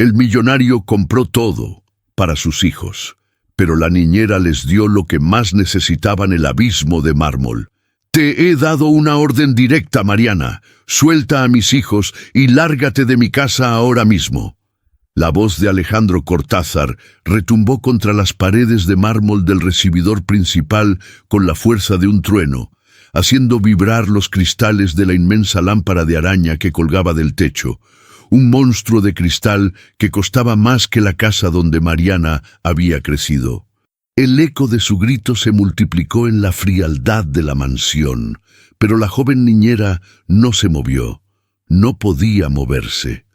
El millonario compró todo para sus hijos, pero la niñera les dio lo que más necesitaban: el abismo de mármol. «Te he dado una orden directa, Mariana. Suelta a mis hijos y lárgate de mi casa ahora mismo». La voz de Alejandro Cortázar retumbó contra las paredes de mármol del recibidor principal con la fuerza de un trueno, haciendo vibrar los cristales de la inmensa lámpara de araña que colgaba del techo, un monstruo de cristal que costaba más que la casa donde Mariana había crecido. El eco de su grito se multiplicó en la frialdad de la mansión, pero la joven niñera no se movió, no podía moverse.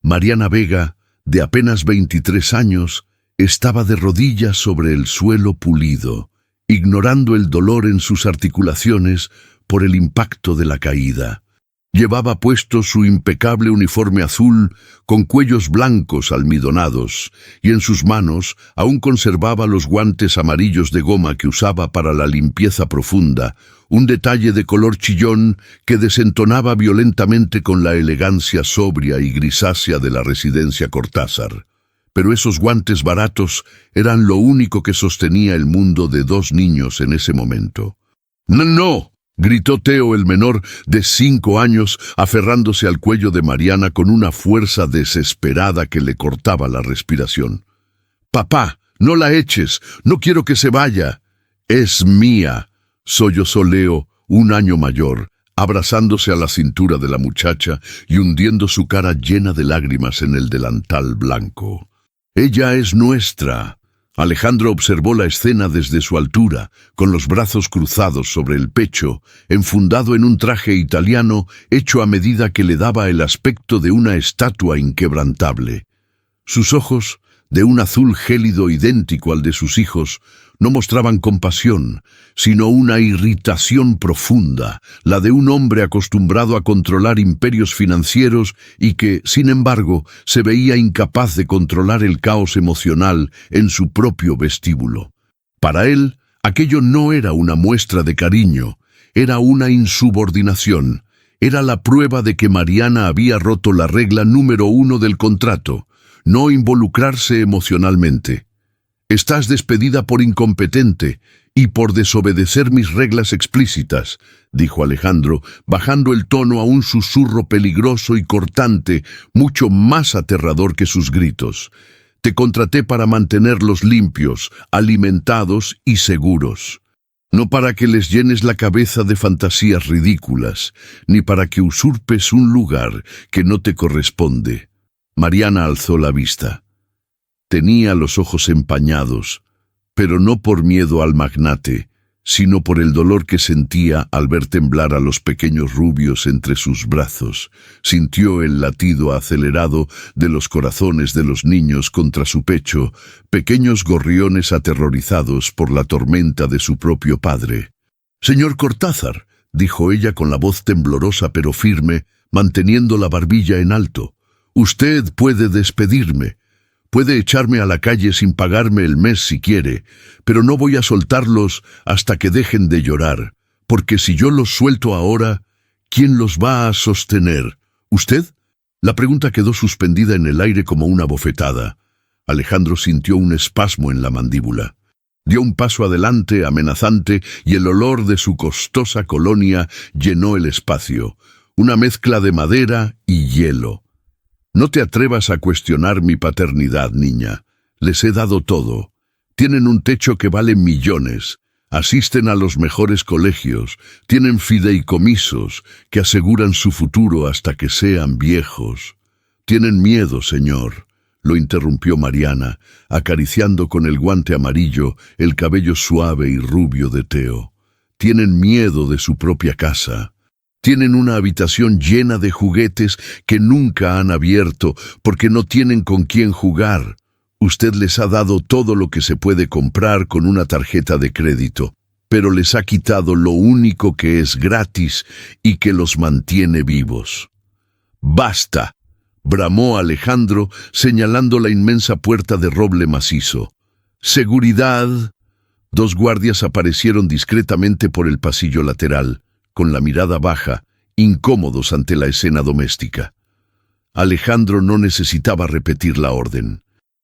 Mariana Vega, de apenas 23 años, estaba de rodillas sobre el suelo pulido, ignorando el dolor en sus articulaciones por el impacto de la caída. Llevaba puesto su impecable uniforme azul con cuellos blancos almidonados, y en sus manos aún conservaba los guantes amarillos de goma que usaba para la limpieza profunda, un detalle de color chillón que desentonaba violentamente con la elegancia sobria y grisácea de la residencia Cortázar. Pero esos guantes baratos eran lo único que sostenía el mundo de dos niños en ese momento. «¡No, no!», gritó Teo, el menor, de 5 años, aferrándose al cuello de Mariana con una fuerza desesperada que le cortaba la respiración. «Papá, no la eches, no quiero que se vaya». «Es mía», sollozó Leo, 1 año mayor, abrazándose a la cintura de la muchacha y hundiendo su cara llena de lágrimas en el delantal blanco. «Ella es nuestra». Alejandro observó la escena desde su altura, con los brazos cruzados sobre el pecho, enfundado en un traje italiano hecho a medida que le daba el aspecto de una estatua inquebrantable. Sus ojos, de un azul gélido idéntico al de sus hijos, no mostraban compasión, sino una irritación profunda, la de un hombre acostumbrado a controlar imperios financieros y que, sin embargo, se veía incapaz de controlar el caos emocional en su propio vestíbulo. Para él, aquello no era una muestra de cariño, era una insubordinación, era la prueba de que Mariana había roto la regla número 1 del contrato: no involucrarse emocionalmente. «Estás despedida por incompetente y por desobedecer mis reglas explícitas», dijo Alejandro, bajando el tono a un susurro peligroso y cortante, mucho más aterrador que sus gritos. «Te contraté para mantenerlos limpios, alimentados y seguros. No para que les llenes la cabeza de fantasías ridículas, ni para que usurpes un lugar que no te corresponde». Mariana alzó la vista. Tenía los ojos empañados, pero no por miedo al magnate, sino por el dolor que sentía al ver temblar a los pequeños rubios entre sus brazos. Sintió el latido acelerado de los corazones de los niños contra su pecho, pequeños gorriones aterrorizados por la tormenta de su propio padre. «Señor Cortázar», dijo ella con la voz temblorosa pero firme, manteniendo la barbilla en alto, «usted puede despedirme. Puede echarme a la calle sin pagarme el mes si quiere, pero no voy a soltarlos hasta que dejen de llorar, porque si yo los suelto ahora, ¿quién los va a sostener? ¿Usted?». La pregunta quedó suspendida en el aire como una bofetada. Alejandro sintió un espasmo en la mandíbula. Dio un paso adelante, amenazante, y el olor de su costosa colonia llenó el espacio, una mezcla de madera y hielo. «No te atrevas a cuestionar mi paternidad, niña. Les he dado todo. Tienen un techo que vale millones. Asisten a los mejores colegios. Tienen fideicomisos que aseguran su futuro hasta que sean viejos». «Tienen miedo, señor», lo interrumpió Mariana, acariciando con el guante amarillo el cabello suave y rubio de Teo. «Tienen miedo de su propia casa. Tienen una habitación llena de juguetes que nunca han abierto porque no tienen con quién jugar. Usted les ha dado todo lo que se puede comprar con una tarjeta de crédito, pero les ha quitado lo único que es gratis y que los mantiene vivos». «¡Basta!», bramó Alejandro, señalando la inmensa puerta de roble macizo. «¡Seguridad!». 2 guardias aparecieron discretamente por el pasillo lateral, con la mirada baja, incómodos ante la escena doméstica. Alejandro no necesitaba repetir la orden.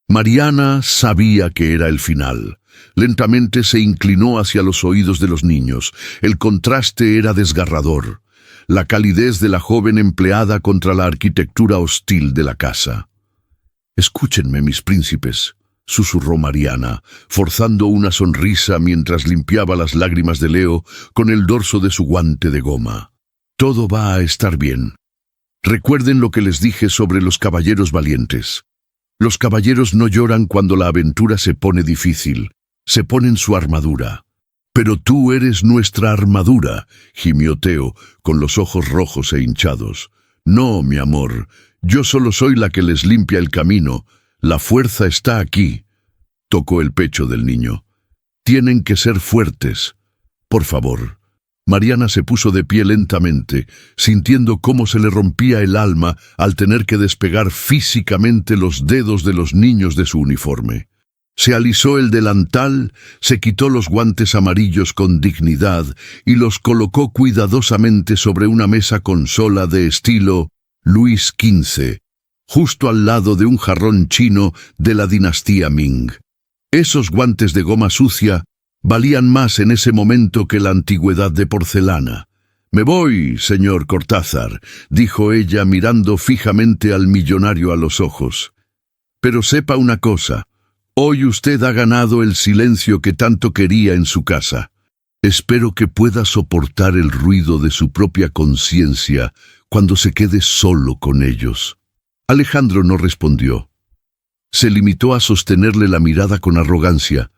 Mariana sabía que era el final. Lentamente se inclinó hacia los oídos de los niños. El contraste era desgarrador. La calidez de la joven empleada contra la arquitectura hostil de la casa. «Escúchenme, mis príncipes», susurró Mariana, forzando una sonrisa mientras limpiaba las lágrimas de Leo con el dorso de su guante de goma. «Todo va a estar bien. Recuerden lo que les dije sobre los caballeros valientes. Los caballeros no lloran cuando la aventura se pone difícil. Se ponen su armadura. Pero tú eres nuestra armadura», gimió Teo, con los ojos rojos e hinchados. «No, mi amor, yo solo soy la que les limpia el camino. La fuerza está aquí». Tocó el pecho del niño. «Tienen que ser fuertes. Por favor». Mariana se puso de pie lentamente, sintiendo cómo se le rompía el alma al tener que despegar físicamente los dedos de los niños de su uniforme. Se alisó el delantal, se quitó los guantes amarillos con dignidad y los colocó cuidadosamente sobre una mesa consola de estilo Luis XV, justo al lado de un jarrón chino de la dinastía Ming. Esos guantes de goma sucia valían más en ese momento que la antigüedad de porcelana. «Me voy, señor Cortázar», dijo ella mirando fijamente al millonario a los ojos. «Pero sepa una cosa, hoy usted ha ganado el silencio que tanto quería en su casa. Espero que pueda soportar el ruido de su propia conciencia cuando se quede solo con ellos». Alejandro no respondió. Se limitó a sostenerle la mirada con arrogancia,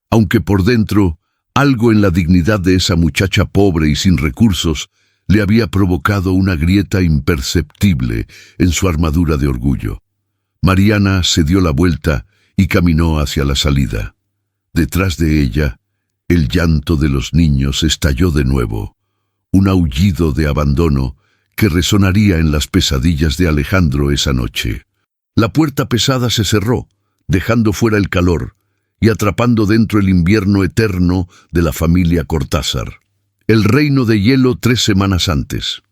aunque por dentro, algo en la dignidad de esa muchacha pobre y sin recursos le había provocado una grieta imperceptible en su armadura de orgullo. Mariana se dio la vuelta y caminó hacia la salida. Detrás de ella, el llanto de los niños estalló de nuevo, un aullido de abandono que resonaría en las pesadillas de Alejandro esa noche. La puerta pesada se cerró, dejando fuera el calor y atrapando dentro el invierno eterno de la familia Cortázar. El reino de hielo 3 semanas antes.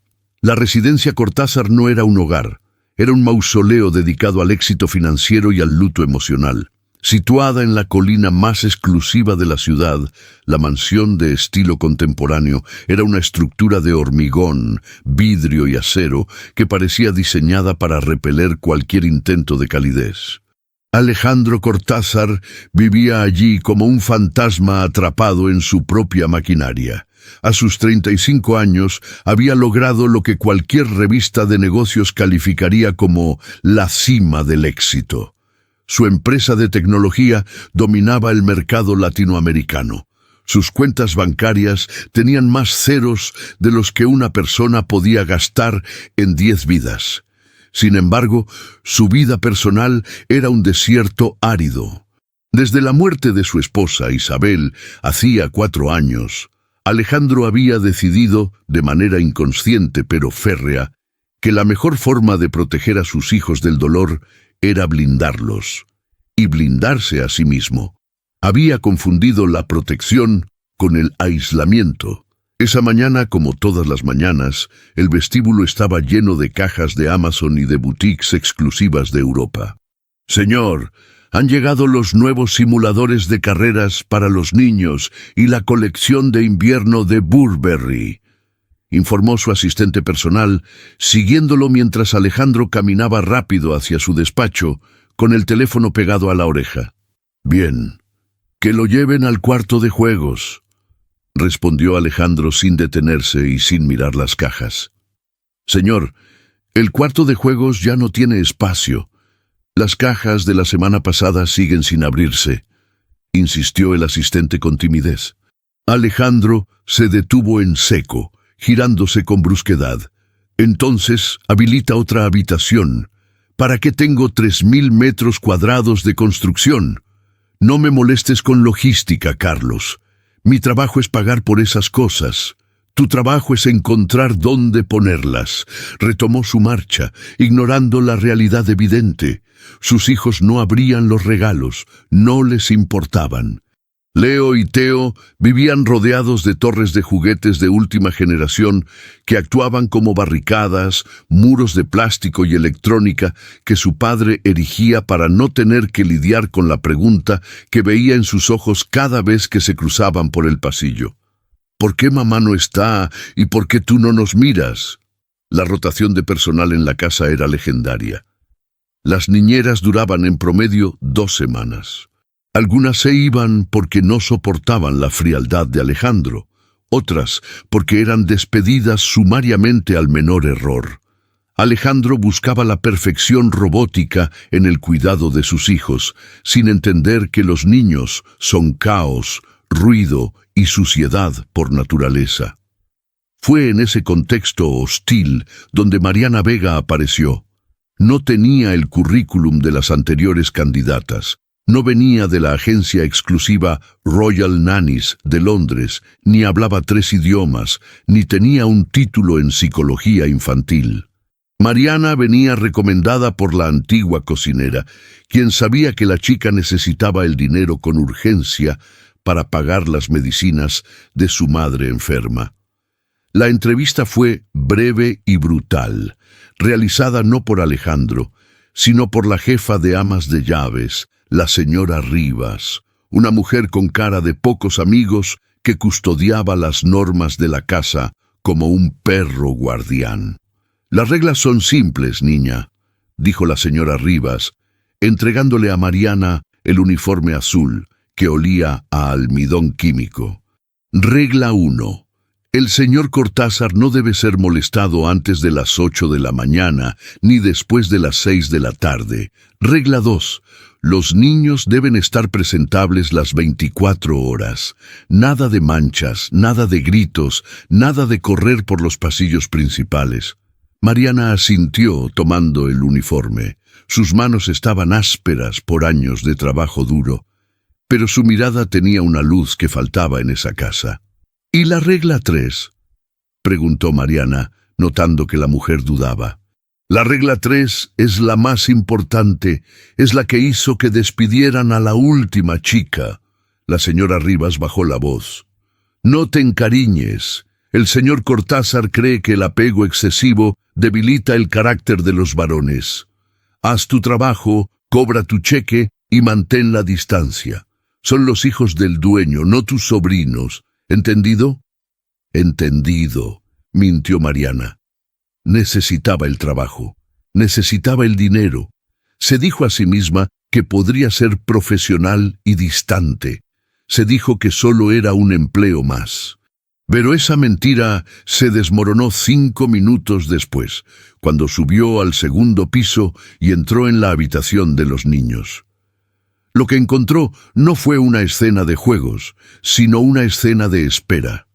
La residencia Cortázar no era un hogar, era un mausoleo dedicado al éxito financiero y al luto emocional. Situada en la colina más exclusiva de la ciudad, la mansión de estilo contemporáneo era una estructura de hormigón, vidrio y acero que parecía diseñada para repeler cualquier intento de calidez. Alejandro Cortázar vivía allí como un fantasma atrapado en su propia maquinaria. A sus 35 años había logrado lo que cualquier revista de negocios calificaría como la cima del éxito. Su empresa de tecnología dominaba el mercado latinoamericano. Sus cuentas bancarias tenían más ceros de los que una persona podía gastar en 10 vidas. Sin embargo, su vida personal era un desierto árido. Desde la muerte de su esposa, Isabel, hacía 4 años, Alejandro había decidido, de manera inconsciente pero férrea, que la mejor forma de proteger a sus hijos del dolor era blindarlos, y blindarse a sí mismo. Había confundido la protección con el aislamiento. Esa mañana, como todas las mañanas, el vestíbulo estaba lleno de cajas de Amazon y de boutiques exclusivas de Europa. «Señor, han llegado los nuevos simuladores de carreras para los niños y la colección de invierno de Burberry», informó su asistente personal, siguiéndolo mientras Alejandro caminaba rápido hacia su despacho, con el teléfono pegado a la oreja. «Bien, que lo lleven al cuarto de juegos», respondió Alejandro sin detenerse y sin mirar las cajas. «Señor, el cuarto de juegos ya no tiene espacio. Las cajas de la semana pasada siguen sin abrirse», insistió el asistente con timidez. Alejandro se detuvo en seco, girándose con brusquedad. «Entonces, habilita otra habitación. ¿Para qué tengo 3.000 metros cuadrados de construcción? No me molestes con logística, Carlos. Mi trabajo es pagar por esas cosas. Tu trabajo es encontrar dónde ponerlas». Retomó su marcha, ignorando la realidad evidente. Sus hijos no abrían los regalos, no les importaban. Leo y Teo vivían rodeados de torres de juguetes de última generación que actuaban como barricadas, muros de plástico y electrónica que su padre erigía para no tener que lidiar con la pregunta que veía en sus ojos cada vez que se cruzaban por el pasillo. ¿Por qué mamá no está y por qué tú no nos miras? La rotación de personal en la casa era legendaria. Las niñeras duraban en promedio 2 semanas. Algunas se iban porque no soportaban la frialdad de Alejandro, otras porque eran despedidas sumariamente al menor error. Alejandro buscaba la perfección robótica en el cuidado de sus hijos, sin entender que los niños son caos, ruido y suciedad por naturaleza. Fue en ese contexto hostil donde Mariana Vega apareció. No tenía el currículum de las anteriores candidatas. No venía de la agencia exclusiva Royal Nannies de Londres, ni hablaba 3 idiomas, ni tenía un título en psicología infantil. Mariana venía recomendada por la antigua cocinera, quien sabía que la chica necesitaba el dinero con urgencia para pagar las medicinas de su madre enferma. La entrevista fue breve y brutal, realizada no por Alejandro, sino por la jefa de amas de llaves, la señora Rivas, una mujer con cara de pocos amigos que custodiaba las normas de la casa como un perro guardián. «Las reglas son simples, niña», dijo la señora Rivas, entregándole a Mariana el uniforme azul que olía a almidón químico. Regla 1. El señor Cortázar no debe ser molestado antes de las 8 de la mañana ni después de las 6 de la tarde. Regla 2. Los niños deben estar presentables las 24 horas. Nada de manchas, nada de gritos, nada de correr por los pasillos principales. Mariana asintió tomando el uniforme. Sus manos estaban ásperas por años de trabajo duro, pero su mirada tenía una luz que faltaba en esa casa. «¿Y la regla 3?» preguntó Mariana, notando que la mujer dudaba. «La regla 3 es la más importante, es la que hizo que despidieran a la última chica». La señora Rivas bajó la voz. «No te encariñes. El señor Cortázar cree que el apego excesivo debilita el carácter de los varones. Haz tu trabajo, cobra tu cheque y mantén la distancia. Son los hijos del dueño, no tus sobrinos. ¿Entendido?» «Entendido», mintió Mariana. Necesitaba el trabajo, necesitaba el dinero. Se dijo a sí misma que podría ser profesional y distante. Se dijo que solo era un empleo más. Pero esa mentira se desmoronó 5 minutos después, cuando subió al 2.º piso y entró en la habitación de los niños. Lo que encontró no fue una escena de juegos, sino una escena de espera.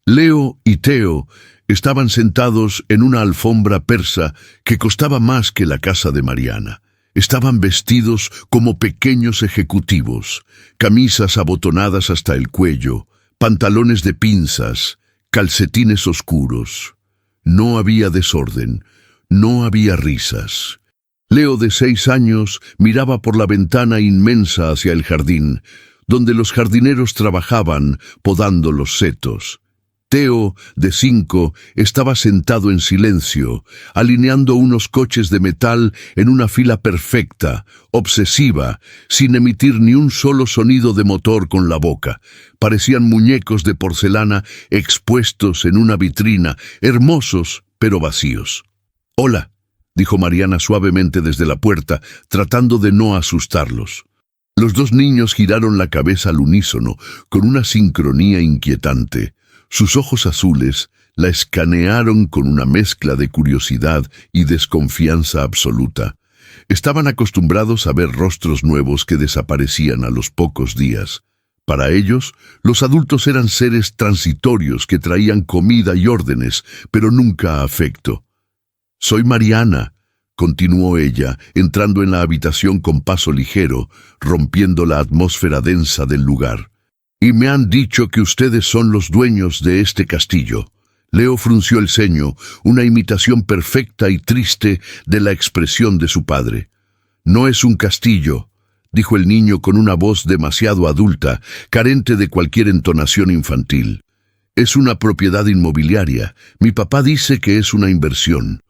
Leo y Teo estaban sentados en una alfombra persa que costaba más que la casa de Mariana. Estaban vestidos como pequeños ejecutivos, camisas abotonadas hasta el cuello, pantalones de pinzas, calcetines oscuros. No había desorden, no había risas. Leo, de 6 años, miraba por la ventana inmensa hacia el jardín, donde los jardineros trabajaban podando los setos. Teo, de 5, estaba sentado en silencio, alineando unos coches de metal en una fila perfecta, obsesiva, sin emitir ni un solo sonido de motor con la boca. Parecían muñecos de porcelana expuestos en una vitrina, hermosos pero vacíos. «Hola», dijo Mariana suavemente desde la puerta, tratando de no asustarlos. Los 2 niños giraron la cabeza al unísono, con una sincronía inquietante. Sus ojos azules la escanearon con una mezcla de curiosidad y desconfianza absoluta. Estaban acostumbrados a ver rostros nuevos que desaparecían a los pocos días. Para ellos, los adultos eran seres transitorios que traían comida y órdenes, pero nunca afecto. «Soy Mariana», continuó ella, entrando en la habitación con paso ligero, rompiendo la atmósfera densa del lugar. «Y me han dicho que ustedes son los dueños de este castillo». Leo frunció el ceño, una imitación perfecta y triste de la expresión de su padre. «No es un castillo», dijo el niño con una voz demasiado adulta, carente de cualquier entonación infantil. Es una propiedad inmobiliaria. Mi papá dice que es una inversión.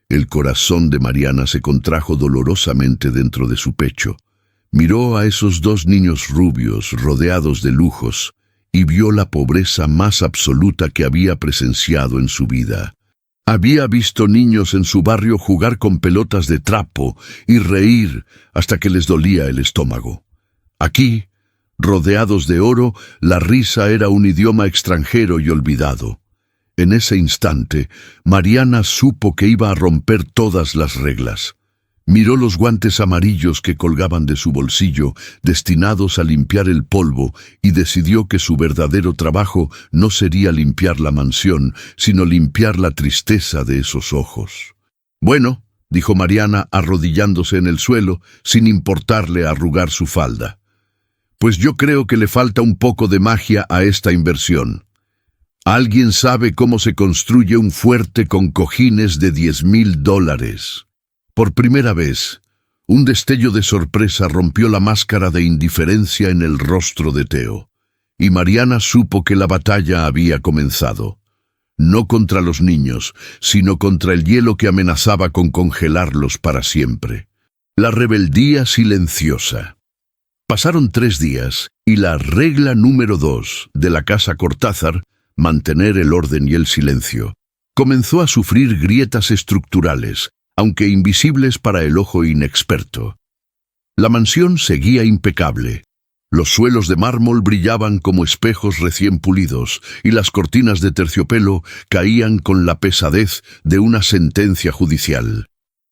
El corazón de Mariana se contrajo dolorosamente dentro de su pecho. Miró a esos dos niños rubios, rodeados de lujos, y vio la pobreza más absoluta que había presenciado en su vida. Había visto niños en su barrio jugar con pelotas de trapo y reír hasta que les dolía el estómago. Aquí, rodeados de oro, la risa era un idioma extranjero y olvidado. En ese instante, Mariana supo que iba a romper todas las reglas. Miró los guantes amarillos que colgaban de su bolsillo, destinados a limpiar el polvo, y decidió que su verdadero trabajo no sería limpiar la mansión, sino limpiar la tristeza de esos ojos. «Bueno», dijo Mariana, arrodillándose en el suelo, sin importarle arrugar su falda. «Pues yo creo que le falta un poco de magia a esta inversión. ¿Alguien sabe cómo se construye un fuerte con cojines de $10,000? Por primera vez, un destello de sorpresa rompió la máscara de indiferencia en el rostro de Theo, y Mariana supo que la batalla había comenzado. No contra los niños, sino contra el hielo que amenazaba con congelarlos para siempre. La rebeldía silenciosa. Pasaron 3 días, y la regla número 2 de la casa Cortázar, mantener el orden y el silencio, comenzó a sufrir grietas estructurales, aunque invisibles para el ojo inexperto. La mansión seguía impecable. Los suelos de mármol brillaban como espejos recién pulidos, y las cortinas de terciopelo caían con la pesadez de una sentencia judicial.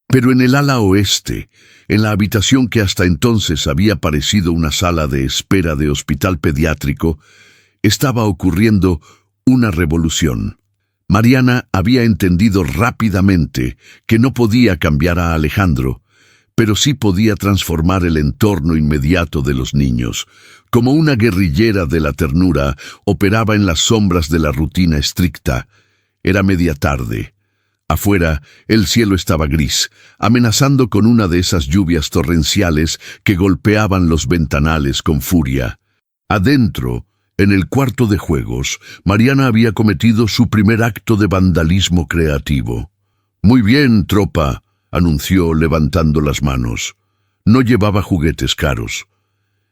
Pero en el ala oeste, en la habitación que hasta entonces había parecido una sala de espera de hospital pediátrico, estaba ocurriendo una revolución. Mariana había entendido rápidamente que no podía cambiar a Alejandro, pero sí podía transformar el entorno inmediato de los niños. Como una guerrillera de la ternura, operaba en las sombras de la rutina estricta. Era media tarde. Afuera, el cielo estaba gris, amenazando con una de esas lluvias torrenciales que golpeaban los ventanales con furia. Adentro, en el cuarto de juegos, Mariana había cometido su primer acto de vandalismo creativo. «Muy bien, tropa», anunció levantando las manos. No llevaba juguetes caros.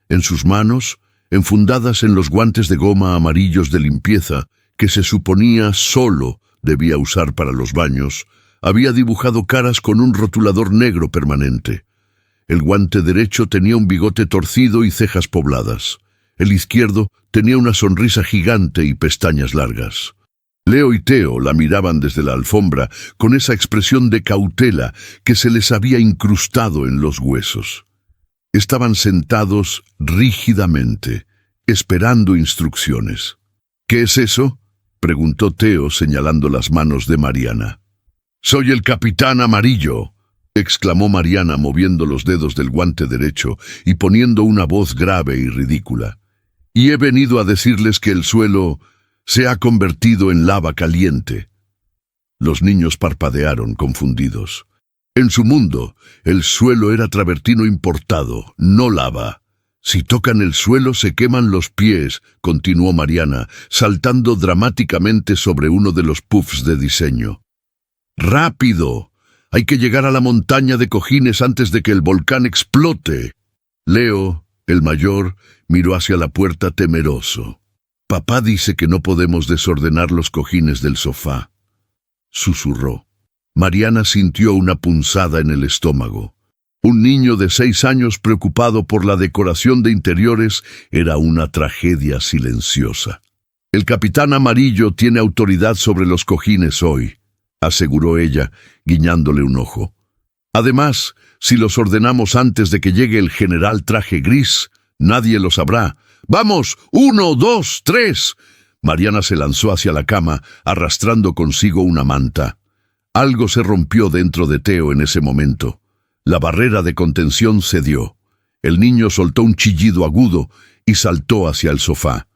En sus manos, enfundadas en los guantes de goma amarillos de limpieza, que se suponía solo debía usar para los baños, había dibujado caras con un rotulador negro permanente. El guante derecho tenía un bigote torcido y cejas pobladas. El izquierdo tenía una sonrisa gigante y pestañas largas. Leo y Theo la miraban desde la alfombra con esa expresión de cautela que se les había incrustado en los huesos. Estaban sentados rígidamente, esperando instrucciones. «¿Qué es eso?», preguntó Theo señalando las manos de Mariana. «Soy el Capitán Amarillo», exclamó Mariana moviendo los dedos del guante derecho y poniendo una voz grave y ridícula. «Y he venido a decirles que el suelo se ha convertido en lava caliente». Los niños parpadearon confundidos. En su mundo, el suelo era travertino importado, no lava. «Si tocan el suelo se queman los pies», continuó Mariana, saltando dramáticamente sobre uno de los puffs de diseño. «¡Rápido! Hay que llegar a la montaña de cojines antes de que el volcán explote». Leo, el mayor, miró hacia la puerta temeroso. «Papá dice que no podemos desordenar los cojines del sofá», susurró. Mariana sintió una punzada en el estómago. Un niño de 6 años preocupado por la decoración de interiores era una tragedia silenciosa. «El Capitán Amarillo tiene autoridad sobre los cojines hoy», aseguró ella, guiñándole un ojo. «Además, si los ordenamos antes de que llegue el general traje gris, nadie lo sabrá. ¡Vamos! 1, 2, 3. Mariana se lanzó hacia la cama, arrastrando consigo una manta. Algo se rompió dentro de Theo en ese momento. La barrera de contención cedió. El niño soltó un chillido agudo y saltó hacia el sofá.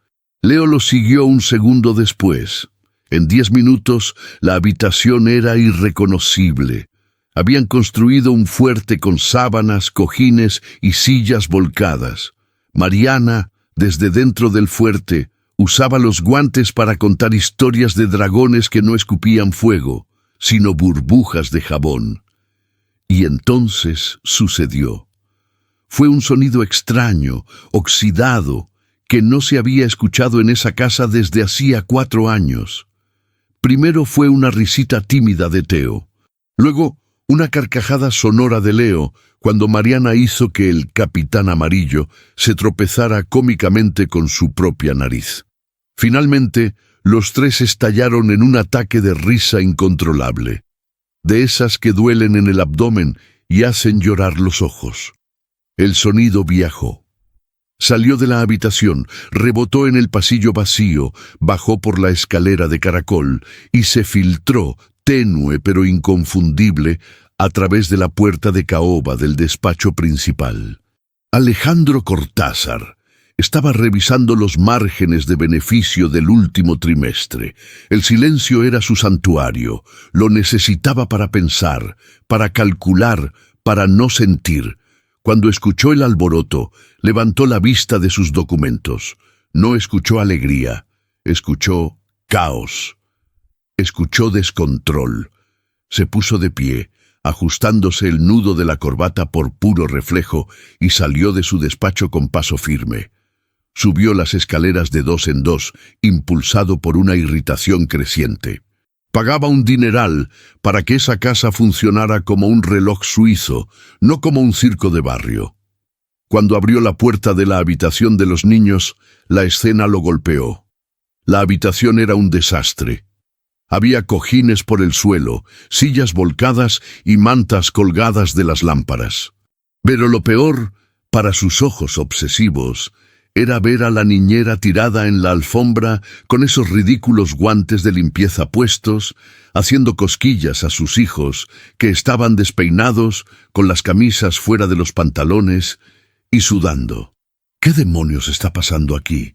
Leo lo siguió un segundo después. En 10 minutos, la habitación era irreconocible. Habían construido un fuerte con sábanas, cojines y sillas volcadas. Mariana, desde dentro del fuerte, usaba los guantes para contar historias de dragones que no escupían fuego, sino burbujas de jabón. Y entonces sucedió. Fue un sonido extraño, oxidado, que no se había escuchado en esa casa desde hacía 4 años. Primero fue una risita tímida de Teo. Luego, una carcajada sonora de Leo, cuando Mariana hizo que el Capitán Amarillo se tropezara cómicamente con su propia nariz. Finalmente, los 3 estallaron en un ataque de risa incontrolable, de esas que duelen en el abdomen y hacen llorar los ojos. El sonido viajó. Salió de la habitación, rebotó en el pasillo vacío, bajó por la escalera de caracol y se filtró, tenue pero inconfundible, a través de la puerta de caoba del despacho principal. Alejandro Cortázar estaba revisando los márgenes de beneficio del último trimestre. El silencio era su santuario. Lo necesitaba para pensar, para calcular, para no sentir. Cuando escuchó el alboroto, levantó la vista de sus documentos. No escuchó alegría, escuchó caos. Escuchó descontrol. Se puso de pie, ajustándose el nudo de la corbata por puro reflejo, y salió de su despacho con paso firme. Subió las escaleras de 2 en 2, impulsado por una irritación creciente. Pagaba un dineral para que esa casa funcionara como un reloj suizo, no como un circo de barrio. Cuando abrió la puerta de la habitación de los niños, la escena lo golpeó. La habitación era un desastre. Había cojines por el suelo, sillas volcadas y mantas colgadas de las lámparas. Pero lo peor, para sus ojos obsesivos, era ver a la niñera tirada en la alfombra con esos ridículos guantes de limpieza puestos, haciendo cosquillas a sus hijos, que estaban despeinados, con las camisas fuera de los pantalones y sudando. ¿Qué demonios está pasando aquí?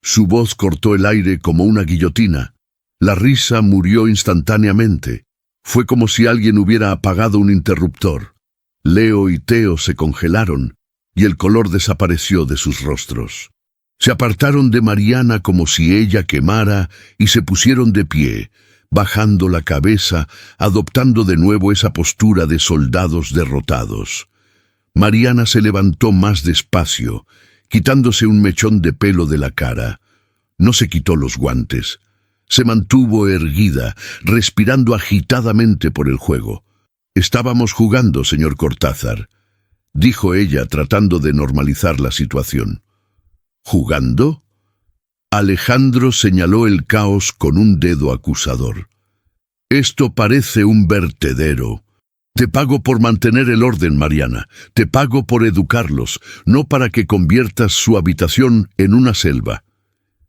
Su voz cortó el aire como una guillotina. La risa murió instantáneamente. Fue como si alguien hubiera apagado un interruptor. Leo y Teo se congelaron, y el color desapareció de sus rostros. Se apartaron de Mariana como si ella quemara y se pusieron de pie, bajando la cabeza, adoptando de nuevo esa postura de soldados derrotados. Mariana se levantó más despacio, quitándose un mechón de pelo de la cara. No se quitó los guantes. Se mantuvo erguida, respirando agitadamente por el juego. «Estábamos jugando, señor Cortázar», dijo ella tratando de normalizar la situación. ¿Jugando? Alejandro señaló el caos con un dedo acusador. Esto parece un vertedero. Te pago por mantener el orden, Mariana. Te pago por educarlos, no para que conviertas su habitación en una selva.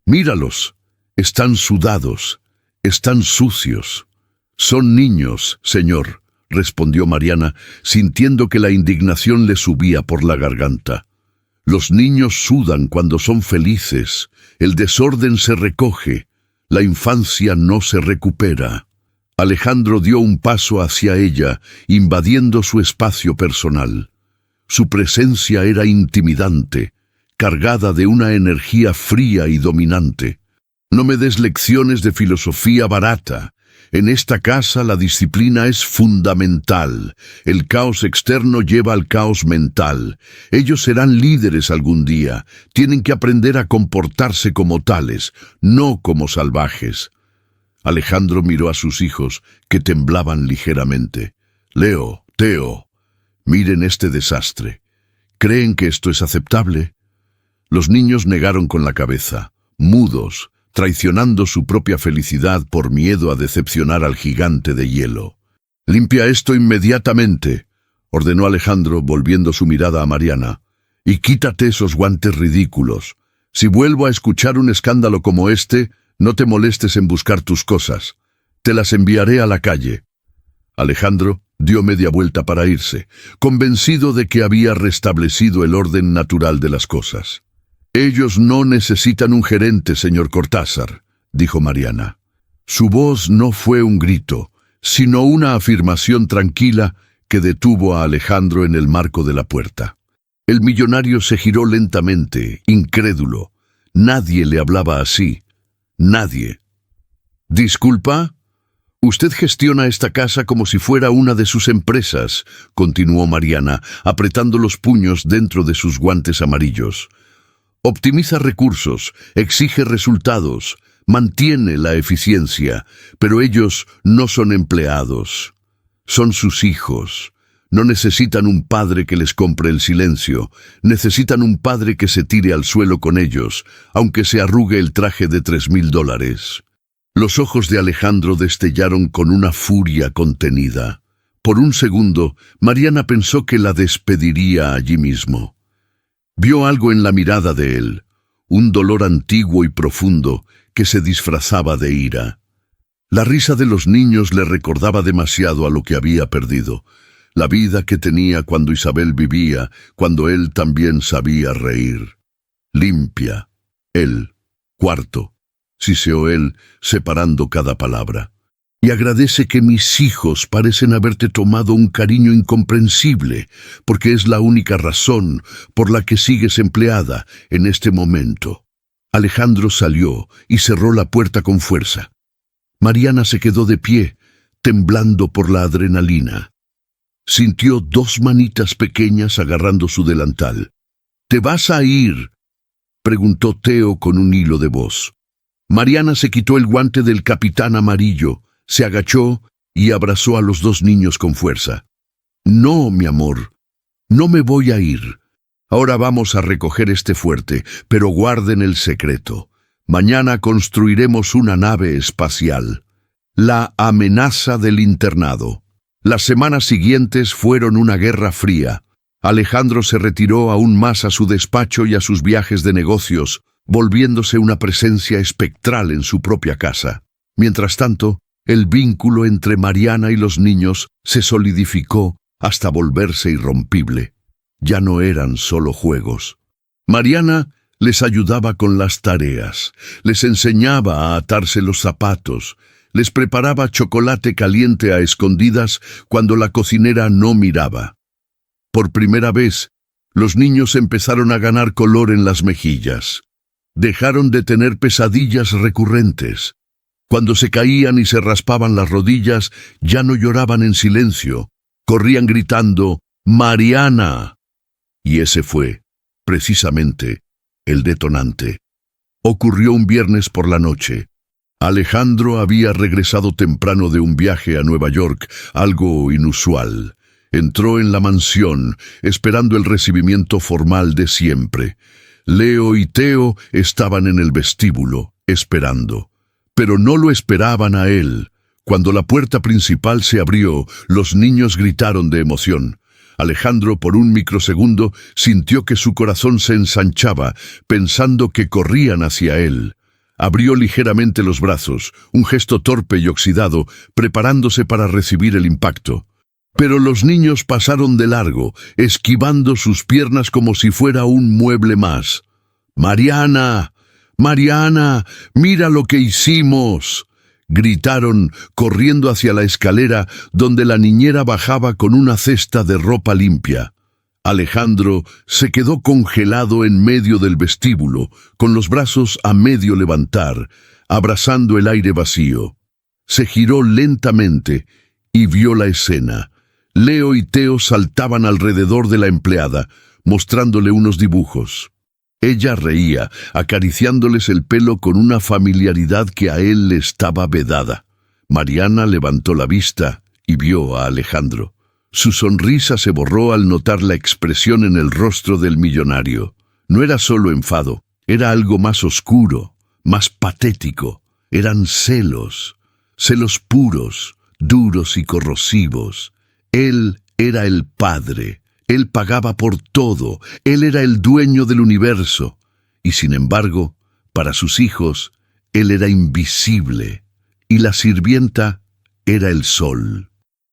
Míralos. Están sudados. Están sucios. Son niños, señor, respondió Mariana, sintiendo que la indignación le subía por la garganta. Los niños sudan cuando son felices. El desorden se recoge. La infancia no se recupera. Alejandro dio un paso hacia ella, invadiendo su espacio personal. Su presencia era intimidante, cargada de una energía fría y dominante. No me des lecciones de filosofía barata. En esta casa la disciplina es fundamental. El caos externo lleva al caos mental. Ellos serán líderes algún día. Tienen que aprender a comportarse como tales, no como salvajes. Alejandro miró a sus hijos, que temblaban ligeramente. Leo, Teo, miren este desastre. ¿Creen que esto es aceptable? Los niños negaron con la cabeza, mudos, traicionando su propia felicidad por miedo a decepcionar al gigante de hielo. «Limpia esto inmediatamente», ordenó Alejandro, volviendo su mirada a Mariana. «Y quítate esos guantes ridículos. Si vuelvo a escuchar un escándalo como este, no te molestes en buscar tus cosas. Te las enviaré a la calle». Alejandro dio media vuelta para irse, convencido de que había restablecido el orden natural de las cosas. «Ellos no necesitan un gerente, señor Cortázar», dijo Mariana. Su voz no fue un grito, sino una afirmación tranquila que detuvo a Alejandro en el marco de la puerta. El millonario se giró lentamente, incrédulo. Nadie le hablaba así. Nadie. «¿Disculpa? Usted gestiona esta casa como si fuera una de sus empresas», continuó Mariana, apretando los puños dentro de sus guantes amarillos. «Optimiza recursos, exige resultados, mantiene la eficiencia, pero ellos no son empleados. Son sus hijos. No necesitan un padre que les compre el silencio, necesitan un padre que se tire al suelo con ellos, aunque se arrugue el traje de $3,000. Los ojos de Alejandro destellaron con una furia contenida. Por un segundo, Mariana pensó que la despediría allí mismo. Vio algo en la mirada de él, un dolor antiguo y profundo que se disfrazaba de ira. La risa de los niños le recordaba demasiado a lo que había perdido, la vida que tenía cuando Isabel vivía, cuando él también sabía reír. Limpia. Él. Cuarto. Siseó él, separando cada palabra. Y agradece que mis hijos parecen haberte tomado un cariño incomprensible, porque es la única razón por la que sigues empleada en este momento. Alejandro salió y cerró la puerta con fuerza. Mariana se quedó de pie, temblando por la adrenalina. Sintió dos manitas pequeñas agarrando su delantal. «¿Te vas a ir?», preguntó Teo con un hilo de voz. Mariana se quitó el guante del capitán amarillo, se agachó y abrazó a los dos niños con fuerza. «No, mi amor, no me voy a ir. Ahora vamos a recoger este fuerte, pero guarden el secreto. Mañana construiremos una nave espacial. La amenaza del internado». Las semanas siguientes fueron una guerra fría. Alejandro se retiró aún más a su despacho y a sus viajes de negocios, volviéndose una presencia espectral en su propia casa. Mientras tanto, el vínculo entre Mariana y los niños se solidificó hasta volverse irrompible. Ya no eran solo juegos. Mariana les ayudaba con las tareas, les enseñaba a atarse los zapatos, les preparaba chocolate caliente a escondidas cuando la cocinera no miraba. Por primera vez, los niños empezaron a ganar color en las mejillas. Dejaron de tener pesadillas recurrentes. Cuando se caían y se raspaban las rodillas, ya no lloraban en silencio. Corrían gritando, «¡Mariana!». Y ese fue, precisamente, el detonante. Ocurrió un viernes por la noche. Alejandro había regresado temprano de un viaje a Nueva York, algo inusual. Entró en la mansión, esperando el recibimiento formal de siempre. Leo y Teo estaban en el vestíbulo, esperando. Pero no lo esperaban a él. Cuando la puerta principal se abrió, los niños gritaron de emoción. Alejandro, por un microsegundo, sintió que su corazón se ensanchaba, pensando que corrían hacia él. Abrió ligeramente los brazos, un gesto torpe y oxidado, preparándose para recibir el impacto. Pero los niños pasaron de largo, esquivando sus piernas como si fuera un mueble más. «¡Mariana! ¡Mariana! ¡Mira lo que hicimos!», gritaron, corriendo hacia la escalera donde la niñera bajaba con una cesta de ropa limpia. Alejandro se quedó congelado en medio del vestíbulo, con los brazos a medio levantar, abrazando el aire vacío. Se giró lentamente y vio la escena. Leo y Teo saltaban alrededor de la empleada, mostrándole unos dibujos. Ella reía, acariciándoles el pelo con una familiaridad que a él le estaba vedada. Mariana levantó la vista y vio a Alejandro. Su sonrisa se borró al notar la expresión en el rostro del millonario. No era solo enfado, era algo más oscuro, más patético. Eran celos, celos puros, duros y corrosivos. Él era el padre, él pagaba por todo, él era el dueño del universo. Y sin embargo, para sus hijos, él era invisible, y la sirvienta era el sol.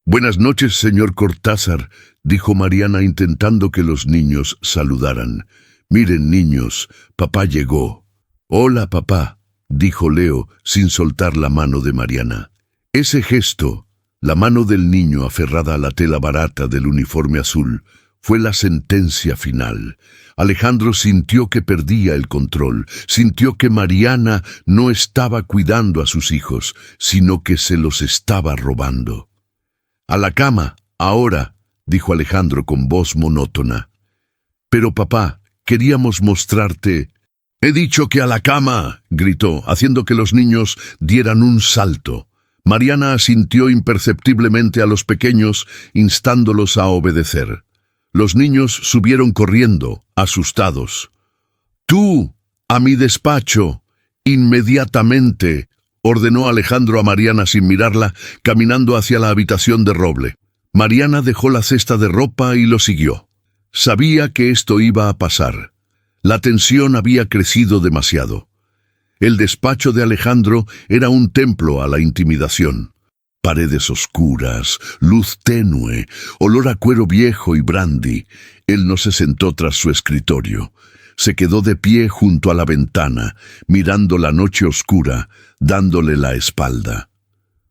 «Buenas noches, señor Cortázar», dijo Mariana intentando que los niños saludaran. «Miren, niños, papá llegó». «Hola, papá», dijo Leo sin soltar la mano de Mariana. Ese gesto, La mano del niño aferrada a la tela barata del uniforme azul fue la sentencia final. Alejandro sintió que perdía el control, sintió que Mariana no estaba cuidando a sus hijos, sino que se los estaba robando. «A la cama, ahora», dijo Alejandro con voz monótona. «Pero papá, queríamos mostrarte». «He dicho que a la cama», gritó, haciendo que los niños dieran un salto. Mariana asintió imperceptiblemente a los pequeños, instándolos a obedecer. Los niños subieron corriendo, asustados. «Tú, a mi despacho, inmediatamente», ordenó Alejandro a Mariana sin mirarla, caminando hacia la habitación de roble. Mariana dejó la cesta de ropa y lo siguió. Sabía que esto iba a pasar. La tensión había crecido demasiado. El despacho de Alejandro era un templo a la intimidación. Paredes oscuras, luz tenue, olor a cuero viejo y brandy. Él no se sentó tras su escritorio. Se quedó de pie junto a la ventana, mirando la noche oscura, dándole la espalda.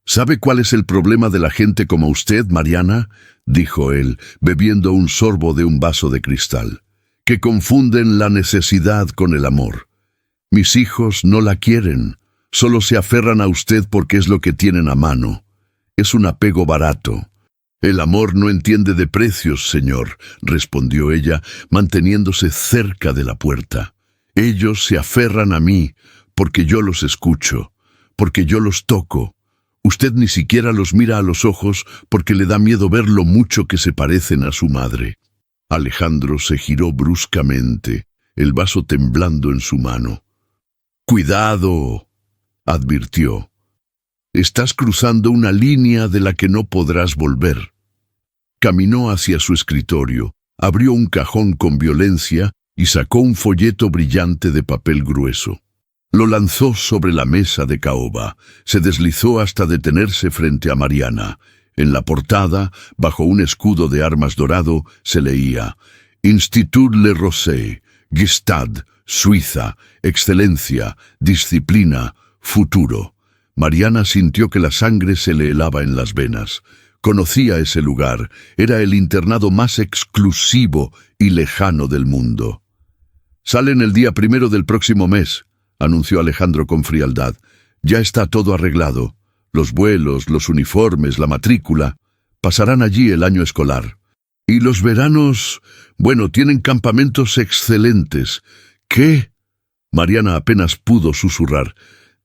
«¿Sabe cuál es el problema de la gente como usted, Mariana?», dijo él, bebiendo un sorbo de un vaso de cristal. «Que confunden la necesidad con el amor. Mis hijos no la quieren, solo se aferran a usted porque es lo que tienen a mano. Es un apego barato». «El amor no entiende de precios, señor», respondió ella, manteniéndose cerca de la puerta. «Ellos se aferran a mí porque yo los escucho, porque yo los toco. Usted ni siquiera los mira a los ojos porque le da miedo ver lo mucho que se parecen a su madre». Alejandro se giró bruscamente, el vaso temblando en su mano. «Cuidado», advirtió. «Estás cruzando una línea de la que no podrás volver». Caminó hacia su escritorio, abrió un cajón con violencia y sacó un folleto brillante de papel grueso. Lo lanzó sobre la mesa de caoba, se deslizó hasta detenerse frente a Mariana. En la portada, bajo un escudo de armas dorado, se leía: «Institut Le Rosey, Gstaad, Suiza, excelencia, disciplina, futuro». Mariana sintió que la sangre se le helaba en las venas. Conocía ese lugar, era el internado más exclusivo y lejano del mundo. «Salen el día 1 del próximo mes», anunció Alejandro con frialdad. «Ya está todo arreglado. Los vuelos, los uniformes, la matrícula. Pasarán allí el año escolar. Y los veranos, bueno, tienen campamentos excelentes». «¿Qué?». Mariana apenas pudo susurrar.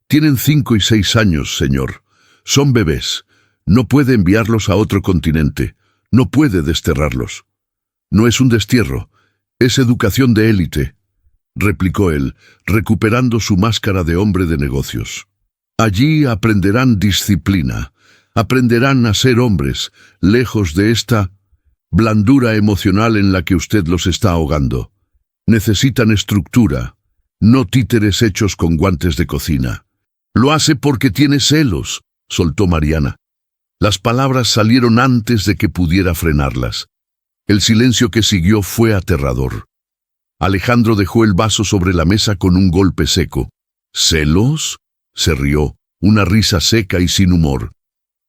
«Tienen 5 y 6 años, señor. Son bebés. No puede enviarlos a otro continente. No puede desterrarlos». «No es un destierro. Es educación de élite», replicó él, recuperando su máscara de hombre de negocios. «Allí aprenderán disciplina, aprenderán a ser hombres, lejos de esta blandura emocional en la que usted los está ahogando. Necesitan estructura, no títeres hechos con guantes de cocina». «Lo hace porque tiene celos», soltó Mariana. Las palabras salieron antes de que pudiera frenarlas. El silencio que siguió fue aterrador. Alejandro dejó el vaso sobre la mesa con un golpe seco. «¿Celos?», se rió, una risa seca y sin humor.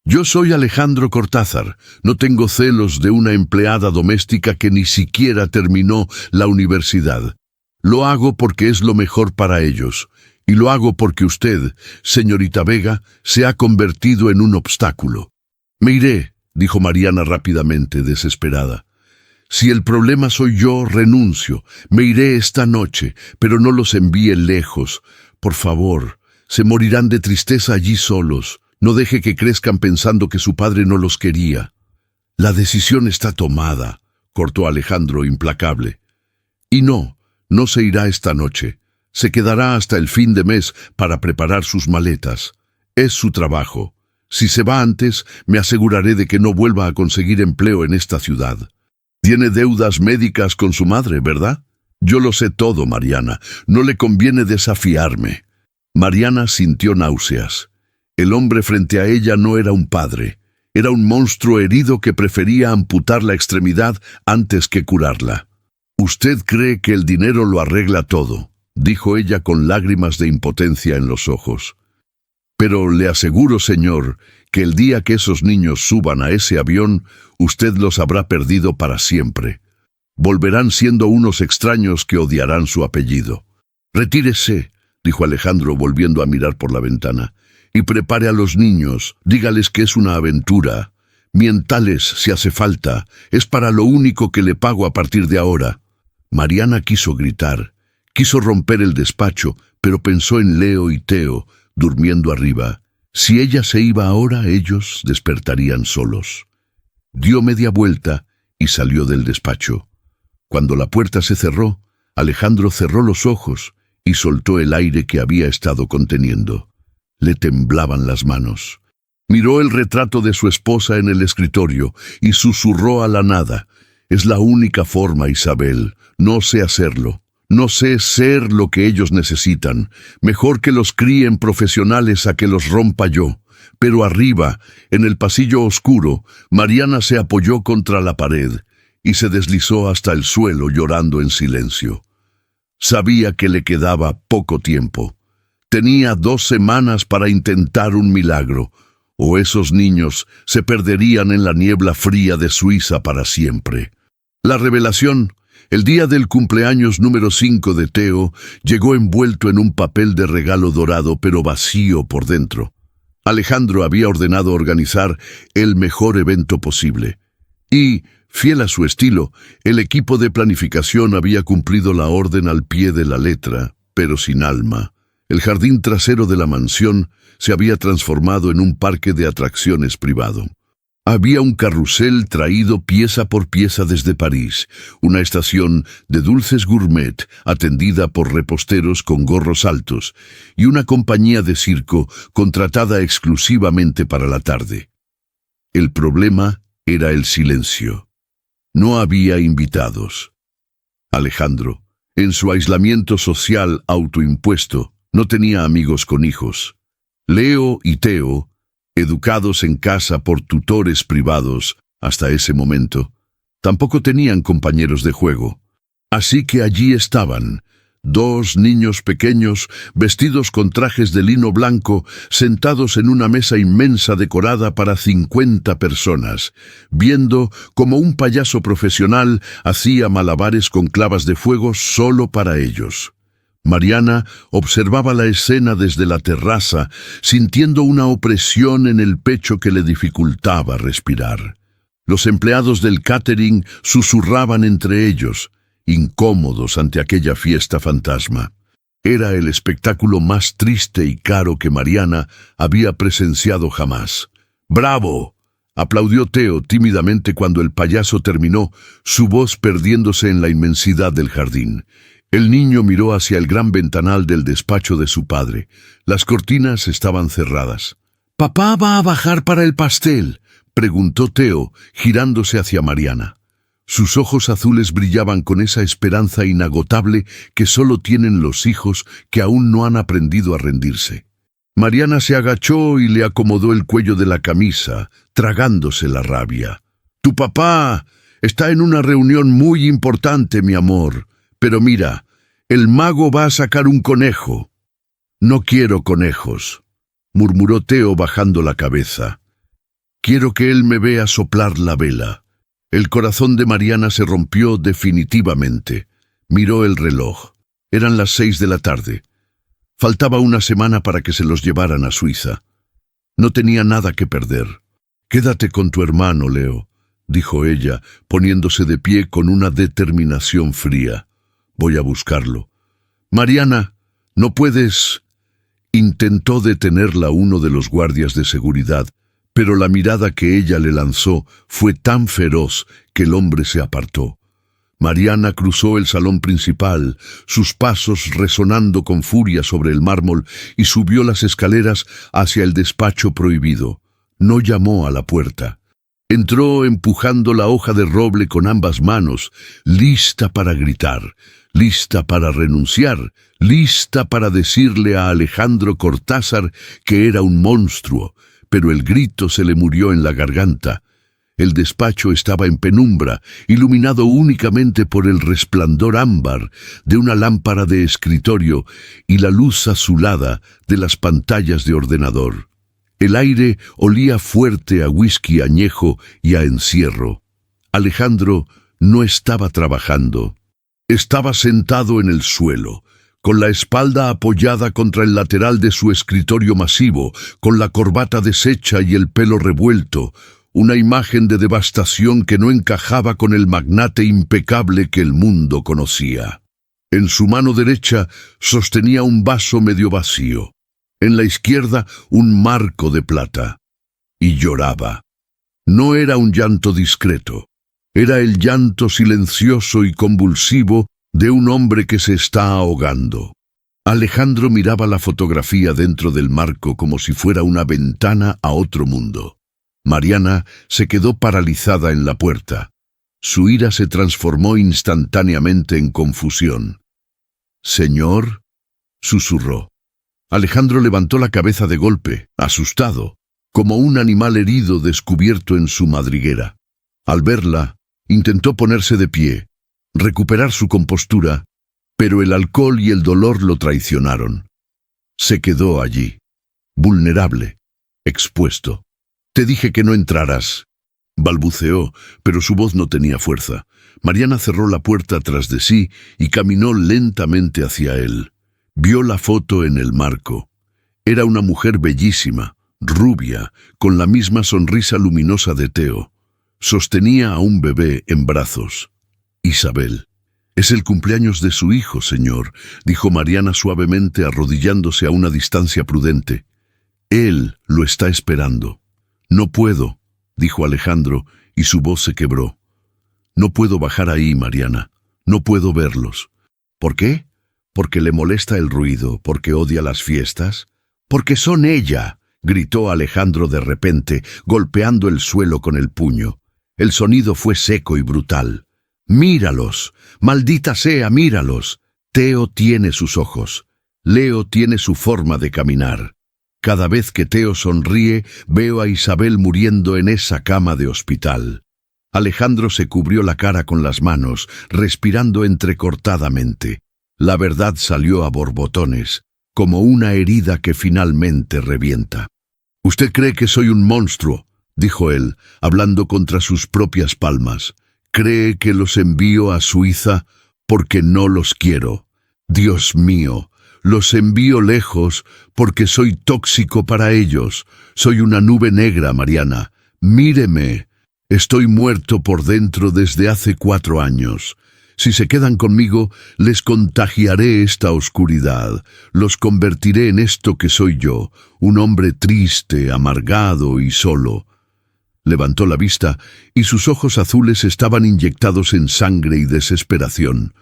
«Yo soy Alejandro Cortázar. No tengo celos de una empleada doméstica que ni siquiera terminó la universidad. Lo hago porque es lo mejor para ellos. Y lo hago porque usted, señorita Vega, se ha convertido en un obstáculo». «Me iré», dijo Mariana rápidamente, desesperada. «Si el problema soy yo, renuncio. Me iré esta noche, pero no los envíe lejos. Por favor, se morirán de tristeza allí solos. No deje que crezcan pensando que su padre no los quería». «La decisión está tomada», cortó Alejandro implacable. «Y no se irá esta noche. Se quedará hasta el fin de mes para preparar sus maletas. Es su trabajo. Si se va antes, me aseguraré de que no vuelva a conseguir empleo en esta ciudad. Tiene deudas médicas con su madre, ¿verdad? Yo lo sé todo, Mariana. No le conviene desafiarme». Mariana sintió náuseas. El hombre frente a ella no era un padre. Era un monstruo herido que prefería amputar la extremidad antes que curarla. «Usted cree que el dinero lo arregla todo», dijo ella con lágrimas de impotencia en los ojos. «Pero le aseguro, señor, que el día que esos niños suban a ese avión, usted los habrá perdido para siempre. Volverán siendo unos extraños que odiarán su apellido. Retírese, dijo Alejandro volviendo a mirar por la ventana, y prepare a los niños, dígales que es una aventura. Miéntales si hace falta, es para lo único que le pago a partir de ahora. Mariana quiso gritar, quiso romper el despacho, pero pensó en Leo y Teo, durmiendo arriba. Si ella se iba ahora, ellos despertarían solos. Dio media vuelta y salió del despacho. Cuando la puerta se cerró, Alejandro cerró los ojos y soltó el aire que había estado conteniendo. Le temblaban las manos. Miró el retrato de su esposa en el escritorio y susurró a la nada. Es la única forma, Isabel. No sé hacerlo. No sé ser lo que ellos necesitan. Mejor que los críen profesionales a que los rompa yo. Pero arriba, en el pasillo oscuro, Mariana se apoyó contra la pared y se deslizó hasta el suelo llorando en silencio. Sabía que le quedaba poco tiempo. Tenía 2 semanas para intentar un milagro, o esos niños se perderían en la niebla fría de Suiza para siempre. La revelación, el día del cumpleaños número 5 de Teo, llegó envuelto en un papel de regalo dorado pero vacío por dentro. Alejandro había ordenado organizar el mejor evento posible. Y, fiel a su estilo, el equipo de planificación había cumplido la orden al pie de la letra, pero sin alma. El jardín trasero de la mansión se había transformado en un parque de atracciones privado. Había un carrusel traído pieza por pieza desde París, una estación de dulces gourmet atendida por reposteros con gorros altos y una compañía de circo contratada exclusivamente para la tarde. El problema era el silencio. No había invitados. Alejandro, en su aislamiento social autoimpuesto, no tenía amigos con hijos. Leo y Teo, educados en casa por tutores privados hasta ese momento, tampoco tenían compañeros de juego. Así que allí estaban, 2 niños pequeños, vestidos con trajes de lino blanco, sentados en una mesa inmensa decorada para 50 personas, viendo cómo un payaso profesional hacía malabares con clavas de fuego solo para ellos. Mariana observaba la escena desde la terraza, sintiendo una opresión en el pecho que le dificultaba respirar. Los empleados del catering susurraban entre ellos, incómodos ante aquella fiesta fantasma. Era el espectáculo más triste y caro que Mariana había presenciado jamás. ¡Bravo!, aplaudió Teo tímidamente cuando el payaso terminó, su voz perdiéndose en la inmensidad del jardín. El niño miró hacia el gran ventanal del despacho de su padre. Las cortinas estaban cerradas. «¿Papá va a bajar para el pastel?», preguntó Teo, girándose hacia Mariana. Sus ojos azules brillaban con esa esperanza inagotable que solo tienen los hijos que aún no han aprendido a rendirse. Mariana se agachó y le acomodó el cuello de la camisa, tragándose la rabia. «Tu papá está en una reunión muy importante, mi amor. Pero mira, el mago va a sacar un conejo». «No quiero conejos», murmuró Teo bajando la cabeza. «Quiero que él me vea soplar la vela». El corazón de Mariana se rompió definitivamente. Miró el reloj. Eran las 6 de la tarde. Faltaba una semana para que se los llevaran a Suiza. No tenía nada que perder. «Quédate con tu hermano, Leo», dijo ella, poniéndose de pie con una determinación fría. «Voy a buscarlo». «Mariana, no puedes...» Intentó detenerla uno de los guardias de seguridad, pero la mirada que ella le lanzó fue tan feroz que el hombre se apartó. Mariana cruzó el salón principal, sus pasos resonando con furia sobre el mármol, y subió las escaleras hacia el despacho prohibido. No llamó a la puerta. Entró empujando la hoja de roble con ambas manos, lista para gritar, lista para renunciar, lista para decirle a Alejandro Cortázar que era un monstruo, pero el grito se le murió en la garganta. El despacho estaba en penumbra, iluminado únicamente por el resplandor ámbar de una lámpara de escritorio y la luz azulada de las pantallas de ordenador. El aire olía fuerte a whisky añejo y a encierro. Alejandro no estaba trabajando. Estaba sentado en el suelo, con la espalda apoyada contra el lateral de su escritorio masivo, con la corbata deshecha y el pelo revuelto, una imagen de devastación que no encajaba con el magnate impecable que el mundo conocía. En su mano derecha sostenía un vaso medio vacío, en la izquierda un marco de plata, y lloraba. No era un llanto discreto, era el llanto silencioso y convulsivo de un hombre que se está ahogando. Alejandro miraba la fotografía dentro del marco como si fuera una ventana a otro mundo. Mariana se quedó paralizada en la puerta. Su ira se transformó instantáneamente en confusión. «Señor», susurró. Alejandro levantó la cabeza de golpe, asustado, como un animal herido descubierto en su madriguera. Al verla, intentó ponerse de pie, recuperar su compostura, pero el alcohol y el dolor lo traicionaron. Se quedó allí, vulnerable, expuesto. «Te dije que no entraras», balbuceó, pero su voz no tenía fuerza. Mariana cerró la puerta tras de sí y caminó lentamente hacia él. Vio la foto en el marco. Era una mujer bellísima, rubia, con la misma sonrisa luminosa de Teo. Sostenía a un bebé en brazos. «Isabel, es el cumpleaños de su hijo, señor», dijo Mariana suavemente, arrodillándose a una distancia prudente. «Él lo está esperando». «No puedo», dijo Alejandro, y su voz se quebró. «No puedo bajar ahí, Mariana. No puedo verlos». «¿Por qué? ¿Porque le molesta el ruido? ¿Porque odia las fiestas?» «Porque son ella», gritó Alejandro de repente, golpeando el suelo con el puño. El sonido fue seco y brutal. «Míralos, maldita sea, míralos. Teo tiene sus ojos. Leo tiene su forma de caminar. Cada vez que Teo sonríe, veo a Isabel muriendo en esa cama de hospital». Alejandro se cubrió la cara con las manos, respirando entrecortadamente. La verdad salió a borbotones, como una herida que finalmente revienta. «Usted cree que soy un monstruo», dijo él, hablando contra sus propias palmas. «Cree que los envío a Suiza porque no los quiero. Dios mío, los envío lejos porque soy tóxico para ellos. Soy una nube negra, Mariana. Míreme. Estoy muerto por dentro desde hace 4 años. Si se quedan conmigo, les contagiaré esta oscuridad. Los convertiré en esto que soy yo, un hombre triste, amargado y solo». Levantó la vista y sus ojos azules estaban inyectados en sangre y desesperación.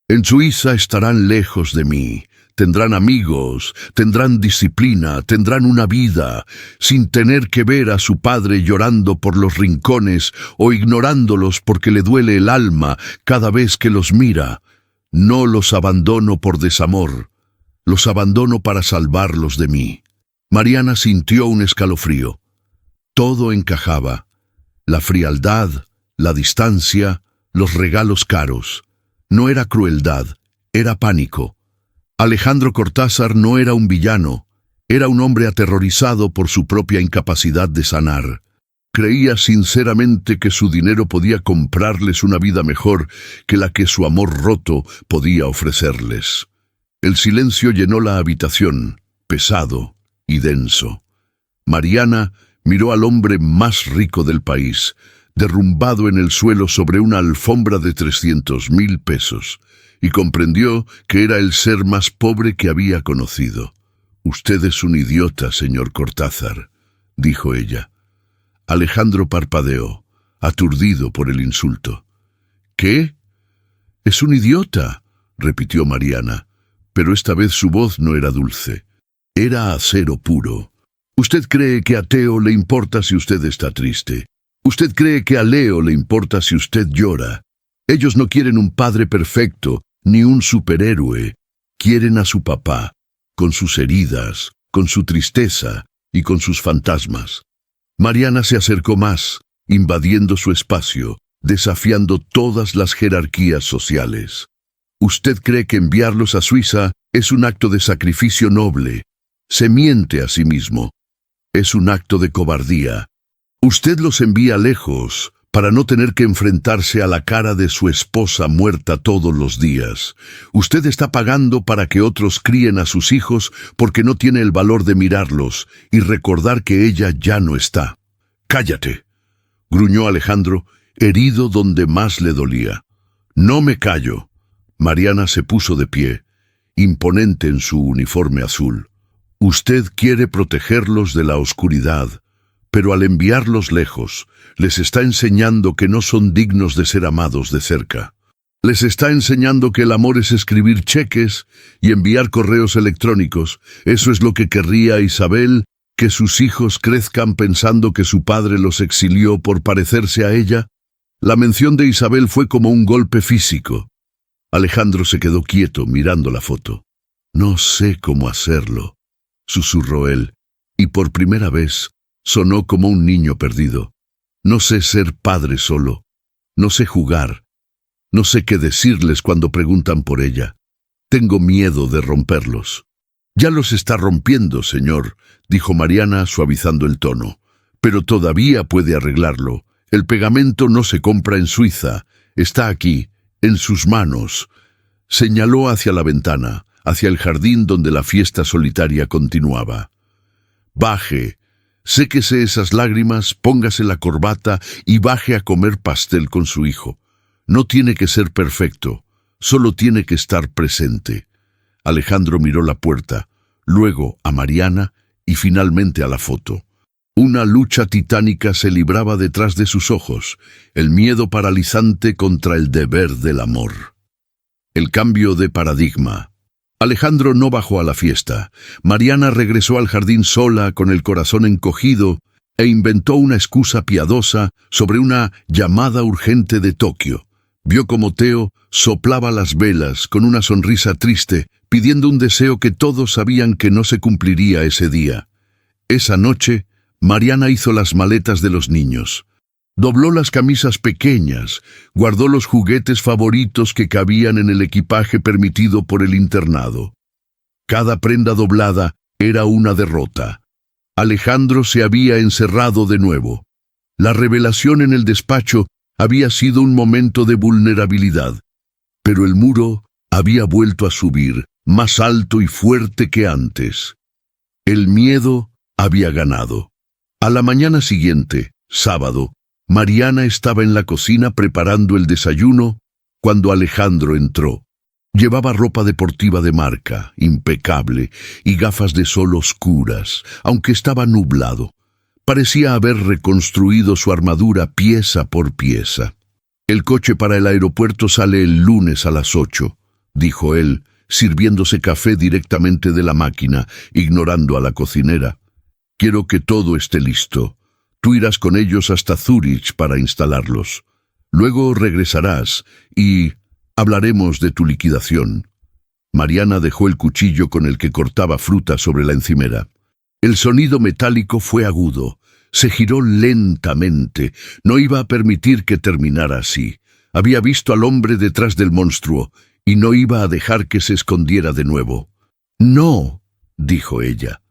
«En Suiza estarán lejos de mí. Tendrán amigos, tendrán disciplina, tendrán una vida, sin tener que ver a su padre llorando por los rincones o ignorándolos porque le duele el alma cada vez que los mira. No los abandono por desamor, los abandono para salvarlos de mí». Mariana sintió un escalofrío. Todo encajaba. La frialdad, la distancia, los regalos caros. No era crueldad, era pánico. Alejandro Cortázar no era un villano, era un hombre aterrorizado por su propia incapacidad de sanar. Creía sinceramente que su dinero podía comprarles una vida mejor que la que su amor roto podía ofrecerles. El silencio llenó la habitación, pesado y denso. Mariana miró al hombre más rico del país, derrumbado en el suelo sobre una alfombra de 300.000 pesos, y comprendió que era el ser más pobre que había conocido. «Usted es un idiota, señor Cortázar», dijo ella. Alejandro parpadeó, aturdido por el insulto. «¿Qué? Es un idiota», repitió Mariana, pero esta vez su voz no era dulce. Era acero puro. «Usted cree que a Teo le importa si usted está triste. Usted cree que a Leo le importa si usted llora. Ellos no quieren un padre perfecto, ni un superhéroe. Quieren a su papá, con sus heridas, con su tristeza y con sus fantasmas». Mariana se acercó más, invadiendo su espacio, desafiando todas las jerarquías sociales. «Usted cree que enviarlos a Suiza es un acto de sacrificio noble. Se miente a sí mismo. Es un acto de cobardía. Usted los envía lejos para no tener que enfrentarse a la cara de su esposa muerta todos los días. Usted está pagando para que otros críen a sus hijos porque no tiene el valor de mirarlos y recordar que ella ya no está. «Cállate», gruñó Alejandro, herido donde más le dolía. «No me callo». Mariana se puso de pie, imponente en su uniforme azul. «Usted quiere protegerlos de la oscuridad, pero al enviarlos lejos, les está enseñando que no son dignos de ser amados de cerca. Les está enseñando que el amor es escribir cheques y enviar correos electrónicos. Eso es lo que querría Isabel, que sus hijos crezcan pensando que su padre los exilió por parecerse a ella». La mención de Isabel fue como un golpe físico. Alejandro se quedó quieto mirando la foto. «No sé cómo hacerlo», susurró él, y por primera vez sonó como un niño perdido. «No sé ser padre solo. No sé jugar. No sé qué decirles cuando preguntan por ella. Tengo miedo de romperlos». «Ya los está rompiendo, señor», dijo Mariana suavizando el tono. «Pero todavía puede arreglarlo. El pegamento no se compra en Suiza. Está aquí, en sus manos». Señaló hacia la ventana, hacia el jardín donde la fiesta solitaria continuaba. «Baje, séquese esas lágrimas, póngase la corbata y baje a comer pastel con su hijo. No tiene que ser perfecto, solo tiene que estar presente». Alejandro miró la puerta, luego a Mariana y finalmente a la foto. Una lucha titánica se libraba detrás de sus ojos, el miedo paralizante contra el deber del amor. El cambio de paradigma. Alejandro no bajó a la fiesta. Mariana regresó al jardín sola, con el corazón encogido, e inventó una excusa piadosa sobre una llamada urgente de Tokio. Vio como Teo soplaba las velas con una sonrisa triste, pidiendo un deseo que todos sabían que no se cumpliría ese día. Esa noche, Mariana hizo las maletas de los niños. Dobló las camisas pequeñas, guardó los juguetes favoritos que cabían en el equipaje permitido por el internado. Cada prenda doblada era una derrota. Alejandro se había encerrado de nuevo. La revelación en el despacho había sido un momento de vulnerabilidad, pero el muro había vuelto a subir, más alto y fuerte que antes. El miedo había ganado. A la mañana siguiente, sábado, Mariana estaba en la cocina preparando el desayuno cuando Alejandro entró. Llevaba ropa deportiva de marca, impecable, y gafas de sol oscuras, aunque estaba nublado. Parecía haber reconstruido su armadura pieza por pieza. «El coche para el aeropuerto sale el lunes a las 8», dijo él, sirviéndose café directamente de la máquina, ignorando a la cocinera. «Quiero que todo esté listo. Tú irás con ellos hasta Zúrich para instalarlos. Luego regresarás y hablaremos de tu liquidación». Mariana dejó el cuchillo con el que cortaba fruta sobre la encimera. El sonido metálico fue agudo. Se giró lentamente. No iba a permitir que terminara así. Había visto al hombre detrás del monstruo y no iba a dejar que se escondiera de nuevo. «No», dijo ella.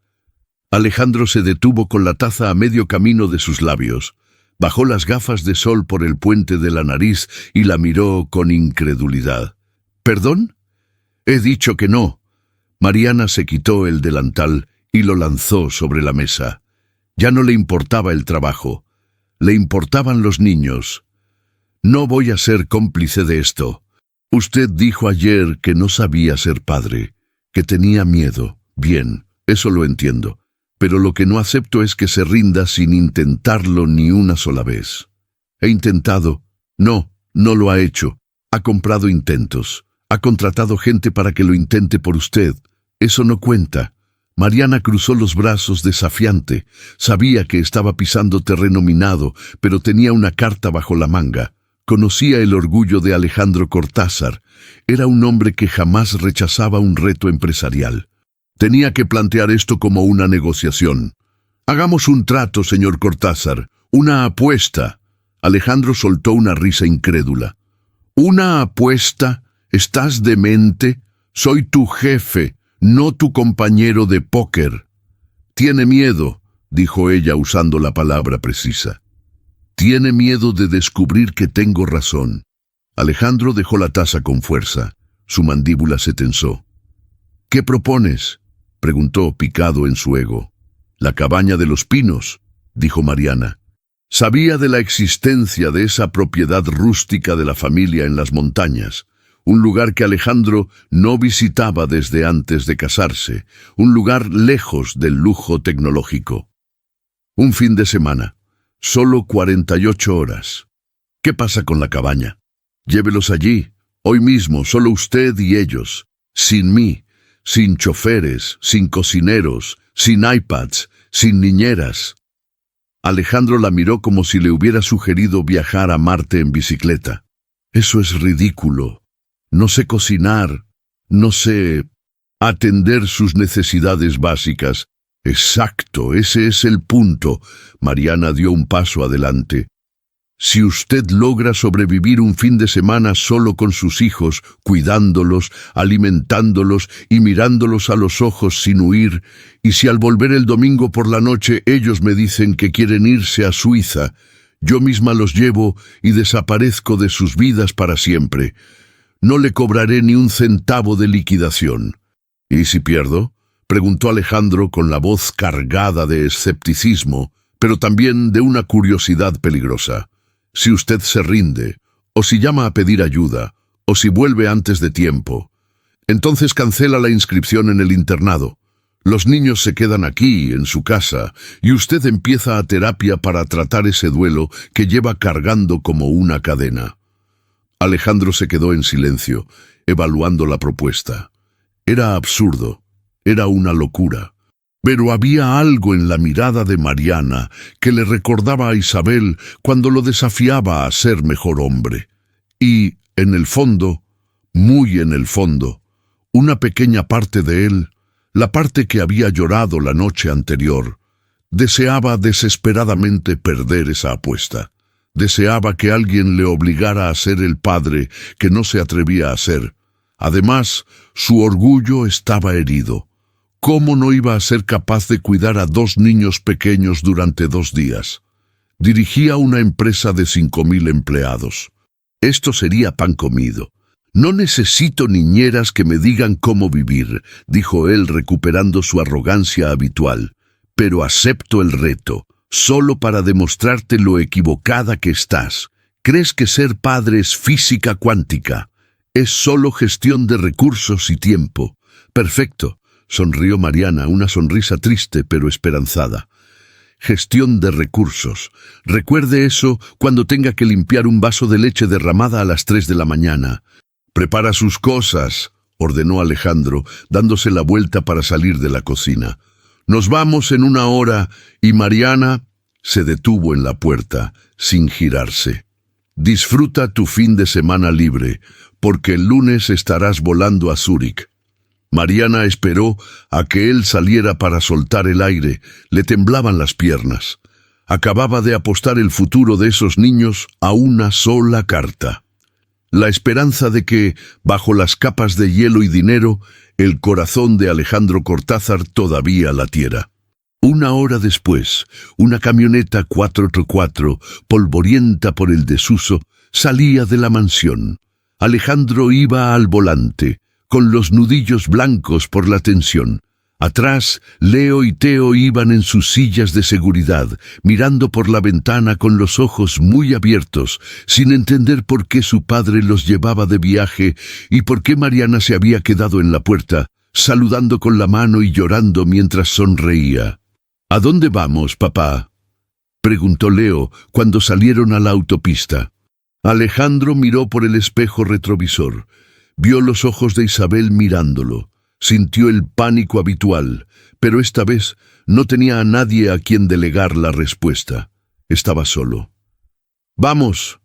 Alejandro se detuvo con la taza a medio camino de sus labios. Bajó las gafas de sol por el puente de la nariz y la miró con incredulidad. «¿Perdón? He dicho que no». Mariana se quitó el delantal y lo lanzó sobre la mesa. Ya no le importaba el trabajo. Le importaban los niños. «No voy a ser cómplice de esto. Usted dijo ayer que no sabía ser padre, que tenía miedo. Bien, eso lo entiendo. Pero lo que no acepto es que se rinda sin intentarlo ni una sola vez». «He intentado». «No, no lo ha hecho. Ha comprado intentos. Ha contratado gente para que lo intente por usted. Eso no cuenta». Mariana cruzó los brazos desafiante. Sabía que estaba pisando terreno minado, pero tenía una carta bajo la manga. Conocía el orgullo de Alejandro Cortázar. Era un hombre que jamás rechazaba un reto empresarial. Tenía que plantear esto como una negociación. «Hagamos un trato, señor Cortázar, una apuesta». Alejandro soltó una risa incrédula. «¿Una apuesta? ¿Estás demente? Soy tu jefe, no tu compañero de póker». «Tiene miedo», dijo ella usando la palabra precisa. Tiene miedo de descubrir que tengo razón. Alejandro dejó la taza con fuerza. Su mandíbula se tensó. ¿Qué propones?, preguntó, picado en su ego. La cabaña de los pinos, dijo Mariana. Sabía de la existencia de esa propiedad rústica de la familia en las montañas, un lugar que Alejandro no visitaba desde antes de casarse, un lugar lejos del lujo tecnológico. Un fin de semana, solo 48 horas. ¿Qué pasa con la cabaña? Llévelos allí, hoy mismo, solo usted y ellos, sin mí, sin choferes, sin cocineros, sin iPads, sin niñeras. Alejandro la miró como si le hubiera sugerido viajar a Marte en bicicleta. Eso es ridículo. No sé cocinar, no sé atender sus necesidades básicas. Exacto, ese es el punto. Mariana dio un paso adelante. Si usted logra sobrevivir un fin de semana solo con sus hijos, cuidándolos, alimentándolos y mirándolos a los ojos sin huir, y si al volver el domingo por la noche ellos me dicen que quieren irse a Suiza, yo misma los llevo y desaparezco de sus vidas para siempre. No le cobraré ni un centavo de liquidación. ¿Y si pierdo?, preguntó Alejandro con la voz cargada de escepticismo, pero también de una curiosidad peligrosa. Si usted se rinde, o si llama a pedir ayuda, o si vuelve antes de tiempo, entonces cancela la inscripción en el internado. Los niños se quedan aquí, en su casa, y usted empieza a terapia para tratar ese duelo que lleva cargando como una cadena. Alejandro se quedó en silencio, evaluando la propuesta. Era absurdo, era una locura. Pero había algo en la mirada de Mariana que le recordaba a Isabel cuando lo desafiaba a ser mejor hombre. Y, en el fondo, muy en el fondo, una pequeña parte de él, la parte que había llorado la noche anterior, deseaba desesperadamente perder esa apuesta. Deseaba que alguien le obligara a ser el padre que no se atrevía a ser. Además, su orgullo estaba herido. ¿Cómo no iba a ser capaz de cuidar a 2 niños pequeños durante 2 días? Dirigía una empresa de 5.000 empleados. Esto sería pan comido. No necesito niñeras que me digan cómo vivir, dijo él recuperando su arrogancia habitual. Pero acepto el reto, solo para demostrarte lo equivocada que estás. ¿Crees que ser padre es física cuántica? Es solo gestión de recursos y tiempo. Perfecto. Sonrió Mariana, una sonrisa triste pero esperanzada. Gestión de recursos. Recuerde eso cuando tenga que limpiar un vaso de leche derramada a las 3 de la mañana. Prepara sus cosas, ordenó Alejandro, dándose la vuelta para salir de la cocina. Nos vamos en 1 hora, y Mariana se detuvo en la puerta, sin girarse. Disfruta tu fin de semana libre, porque el lunes estarás volando a Zúrich. Mariana esperó a que él saliera para soltar el aire. Le temblaban las piernas. Acababa de apostar el futuro de esos niños a una sola carta. La esperanza de que, bajo las capas de hielo y dinero, el corazón de Alejandro Cortázar todavía latiera. 1 hora después, una camioneta 4x4, polvorienta por el desuso, salía de la mansión. Alejandro iba al volante, con los nudillos blancos por la tensión. Atrás, Leo y Teo iban en sus sillas de seguridad, mirando por la ventana con los ojos muy abiertos, sin entender por qué su padre los llevaba de viaje y por qué Mariana se había quedado en la puerta, saludando con la mano y llorando mientras sonreía. ¿A dónde vamos, papá?, preguntó Leo cuando salieron a la autopista. Alejandro miró por el espejo retrovisor. Vio los ojos de Isabel mirándolo. Sintió el pánico habitual, pero esta vez no tenía a nadie a quien delegar la respuesta. Estaba solo. «Vamos,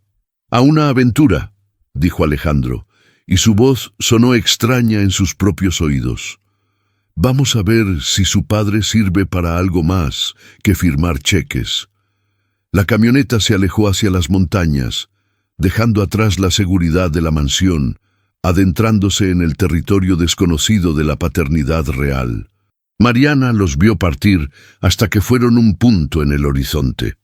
a una aventura», dijo Alejandro, y su voz sonó extraña en sus propios oídos. «Vamos a ver si su padre sirve para algo más que firmar cheques». La camioneta se alejó hacia las montañas, dejando atrás la seguridad de la mansión, adentrándose en el territorio desconocido de la paternidad real. Mariana los vio partir hasta que fueron un punto en el horizonte.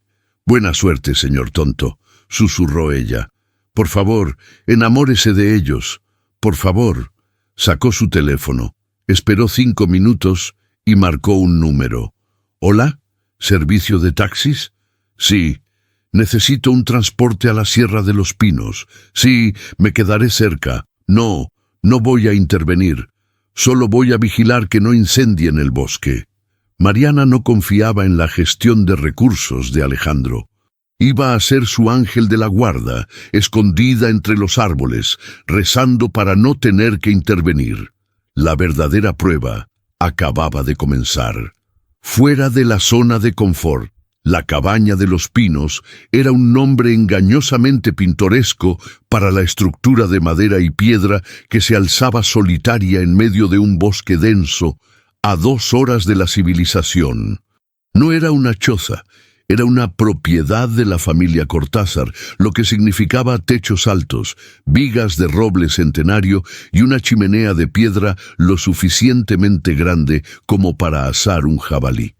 «Buena suerte, señor tonto», susurró ella. «Por favor, enamórese de ellos. Por favor». Sacó su teléfono, esperó 5 minutos y marcó un número. «¿Hola? ¿Servicio de taxis?» «Sí. Necesito un transporte a la Sierra de los Pinos. Sí, me quedaré cerca. No voy a intervenir. Solo voy a vigilar que no incendien el bosque». Mariana no confiaba en la gestión de recursos de Alejandro. Iba a ser su ángel de la guarda, escondida entre los árboles, rezando para no tener que intervenir. La verdadera prueba acababa de comenzar. Fuera de la zona de confort, la Cabaña de los Pinos era un nombre engañosamente pintoresco para la estructura de madera y piedra que se alzaba solitaria en medio de un bosque denso, a 2 horas de la civilización. No era una choza, era una propiedad de la familia Cortázar, lo que significaba techos altos, vigas de roble centenario y una chimenea de piedra lo suficientemente grande como para asar un jabalí.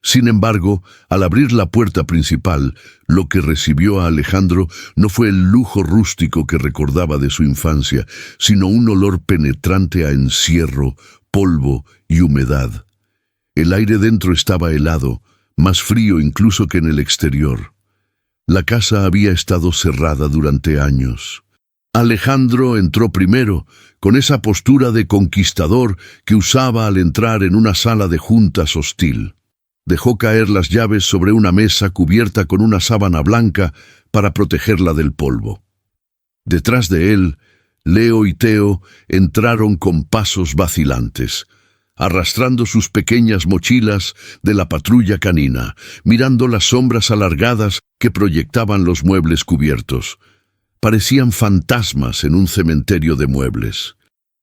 Sin embargo, al abrir la puerta principal, lo que recibió a Alejandro no fue el lujo rústico que recordaba de su infancia, sino un olor penetrante a encierro, polvo y humedad. El aire dentro estaba helado, más frío incluso que en el exterior. La casa había estado cerrada durante años. Alejandro entró primero, con esa postura de conquistador que usaba al entrar en una sala de juntas hostil. Dejó caer las llaves sobre una mesa cubierta con una sábana blanca para protegerla del polvo. Detrás de él, Leo y Teo entraron con pasos vacilantes, arrastrando sus pequeñas mochilas de la patrulla canina, mirando las sombras alargadas que proyectaban los muebles cubiertos. Parecían fantasmas en un cementerio de muebles.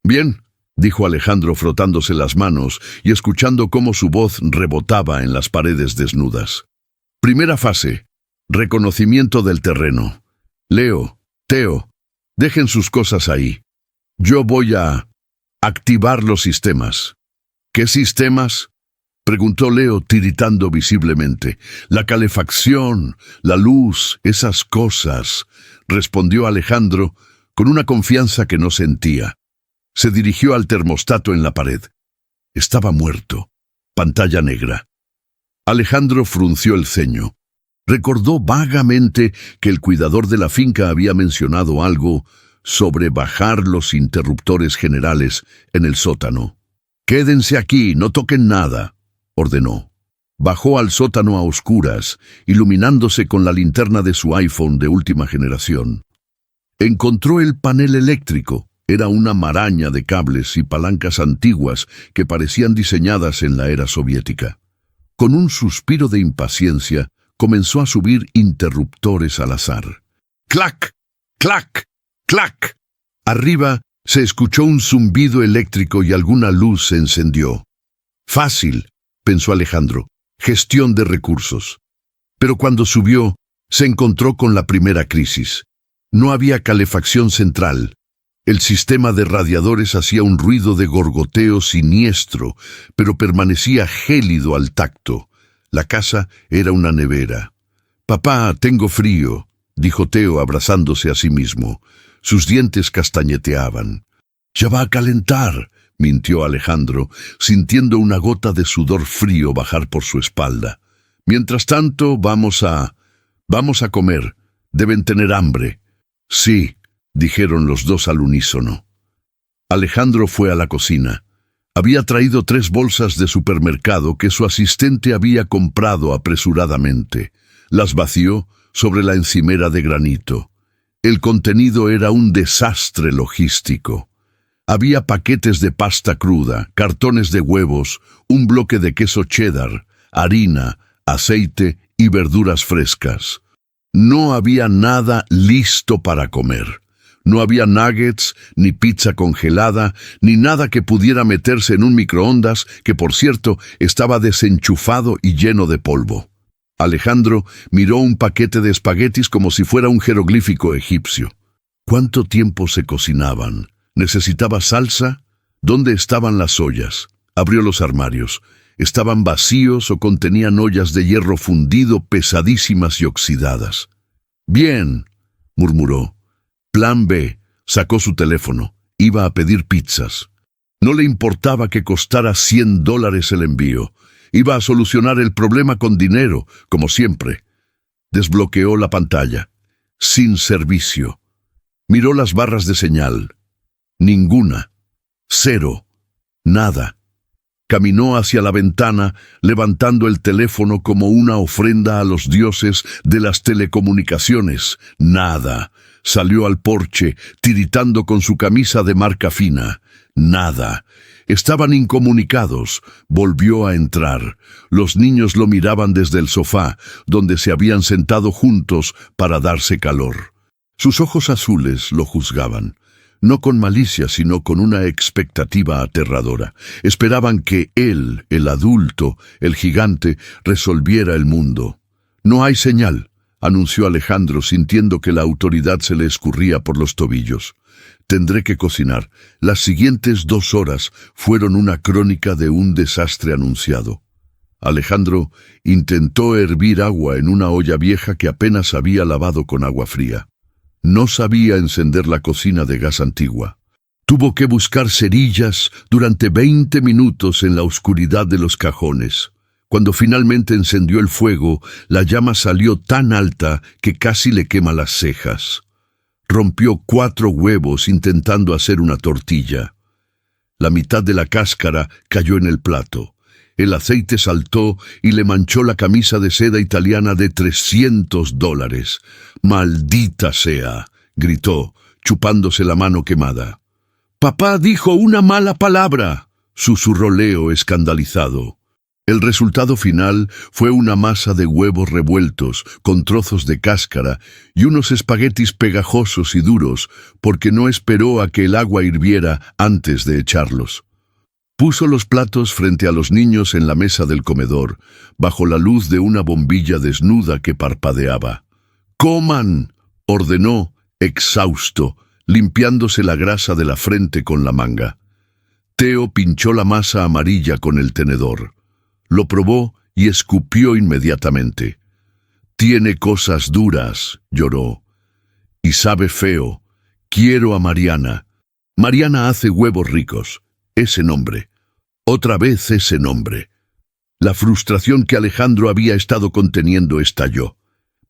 «Bien», dijo Alejandro frotándose las manos y escuchando cómo su voz rebotaba en las paredes desnudas. «Primera fase, reconocimiento del terreno. Leo, Teo, dejen sus cosas ahí. Yo voy a activar los sistemas». «¿Qué sistemas?», preguntó Leo tiritando visiblemente. «La calefacción, la luz, esas cosas», respondió Alejandro con una confianza que no sentía. Se dirigió al termostato en la pared. Estaba muerto. Pantalla negra. Alejandro frunció el ceño. Recordó vagamente que el cuidador de la finca había mencionado algo sobre bajar los interruptores generales en el sótano. «Quédense aquí, no toquen nada», ordenó. Bajó al sótano a oscuras, iluminándose con la linterna de su iPhone de última generación. Encontró el panel eléctrico. Era una maraña de cables y palancas antiguas que parecían diseñadas en la era soviética. Con un suspiro de impaciencia, comenzó a subir interruptores al azar. ¡Clac! ¡Clac! ¡Clac! Arriba se escuchó un zumbido eléctrico y alguna luz se encendió. «Fácil», pensó Alejandro, «gestión de recursos». Pero cuando subió, se encontró con la primera crisis. No había calefacción central. El sistema de radiadores hacía un ruido de gorgoteo siniestro, pero permanecía gélido al tacto. La casa era una nevera. «Papá, tengo frío», dijo Teo abrazándose a sí mismo. Sus dientes castañeteaban. «Ya va a calentar», mintió Alejandro, sintiendo una gota de sudor frío bajar por su espalda. «Mientras tanto, vamos a comer. Deben tener hambre». «Sí», dijeron los dos al unísono. Alejandro fue a la cocina. Había traído 3 bolsas de supermercado que su asistente había comprado apresuradamente. Las vació sobre la encimera de granito. El contenido era un desastre logístico. Había paquetes de pasta cruda, cartones de huevos, un bloque de queso cheddar, harina, aceite y verduras frescas. No había nada listo para comer. No había nuggets, ni pizza congelada, ni nada que pudiera meterse en un microondas que, por cierto, estaba desenchufado y lleno de polvo. Alejandro miró un paquete de espaguetis como si fuera un jeroglífico egipcio. ¿Cuánto tiempo se cocinaban? ¿Necesitaba salsa? ¿Dónde estaban las ollas? Abrió los armarios. Estaban vacíos o contenían ollas de hierro fundido pesadísimas y oxidadas. «Bien», murmuró. Plan B. Sacó su teléfono. Iba a pedir pizzas. No le importaba que costara $100 el envío. Iba a solucionar el problema con dinero, como siempre. Desbloqueó la pantalla. Sin servicio. Miró las barras de señal. Ninguna. Cero. Nada. Caminó hacia la ventana, levantando el teléfono como una ofrenda a los dioses de las telecomunicaciones. Nada. Salió al porche, tiritando con su camisa de marca fina. Nada. Estaban incomunicados. Volvió a entrar. Los niños lo miraban desde el sofá, donde se habían sentado juntos para darse calor. Sus ojos azules lo juzgaban. No con malicia, sino con una expectativa aterradora. Esperaban que él, el adulto, el gigante, resolviera el mundo. «No hay señal», anunció Alejandro, sintiendo que la autoridad se le escurría por los tobillos. «Tendré que cocinar». Las siguientes 2 horas fueron una crónica de un desastre anunciado. Alejandro intentó hervir agua en una olla vieja que apenas había lavado con agua fría. No sabía encender la cocina de gas antigua. Tuvo que buscar cerillas durante 20 minutos en la oscuridad de los cajones. Cuando finalmente encendió el fuego, la llama salió tan alta que casi le quema las cejas. Rompió 4 huevos intentando hacer una tortilla. La mitad de la cáscara cayó en el plato. El aceite saltó y le manchó la camisa de seda italiana de $300. «¡Maldita sea!», gritó, chupándose la mano quemada. «Papá dijo una mala palabra», susurró Leo escandalizado. El resultado final fue una masa de huevos revueltos, con trozos de cáscara, y unos espaguetis pegajosos y duros, porque no esperó a que el agua hirviera antes de echarlos. Puso los platos frente a los niños en la mesa del comedor, bajo la luz de una bombilla desnuda que parpadeaba. «¡Coman!», ordenó, exhausto, limpiándose la grasa de la frente con la manga. Teo pinchó la masa amarilla con el tenedor. Lo probó y escupió inmediatamente. «Tiene cosas duras», lloró. «Y sabe feo. Quiero a Mariana. Mariana hace huevos ricos. Ese nombre. Otra vez ese nombre». La frustración que Alejandro había estado conteniendo estalló.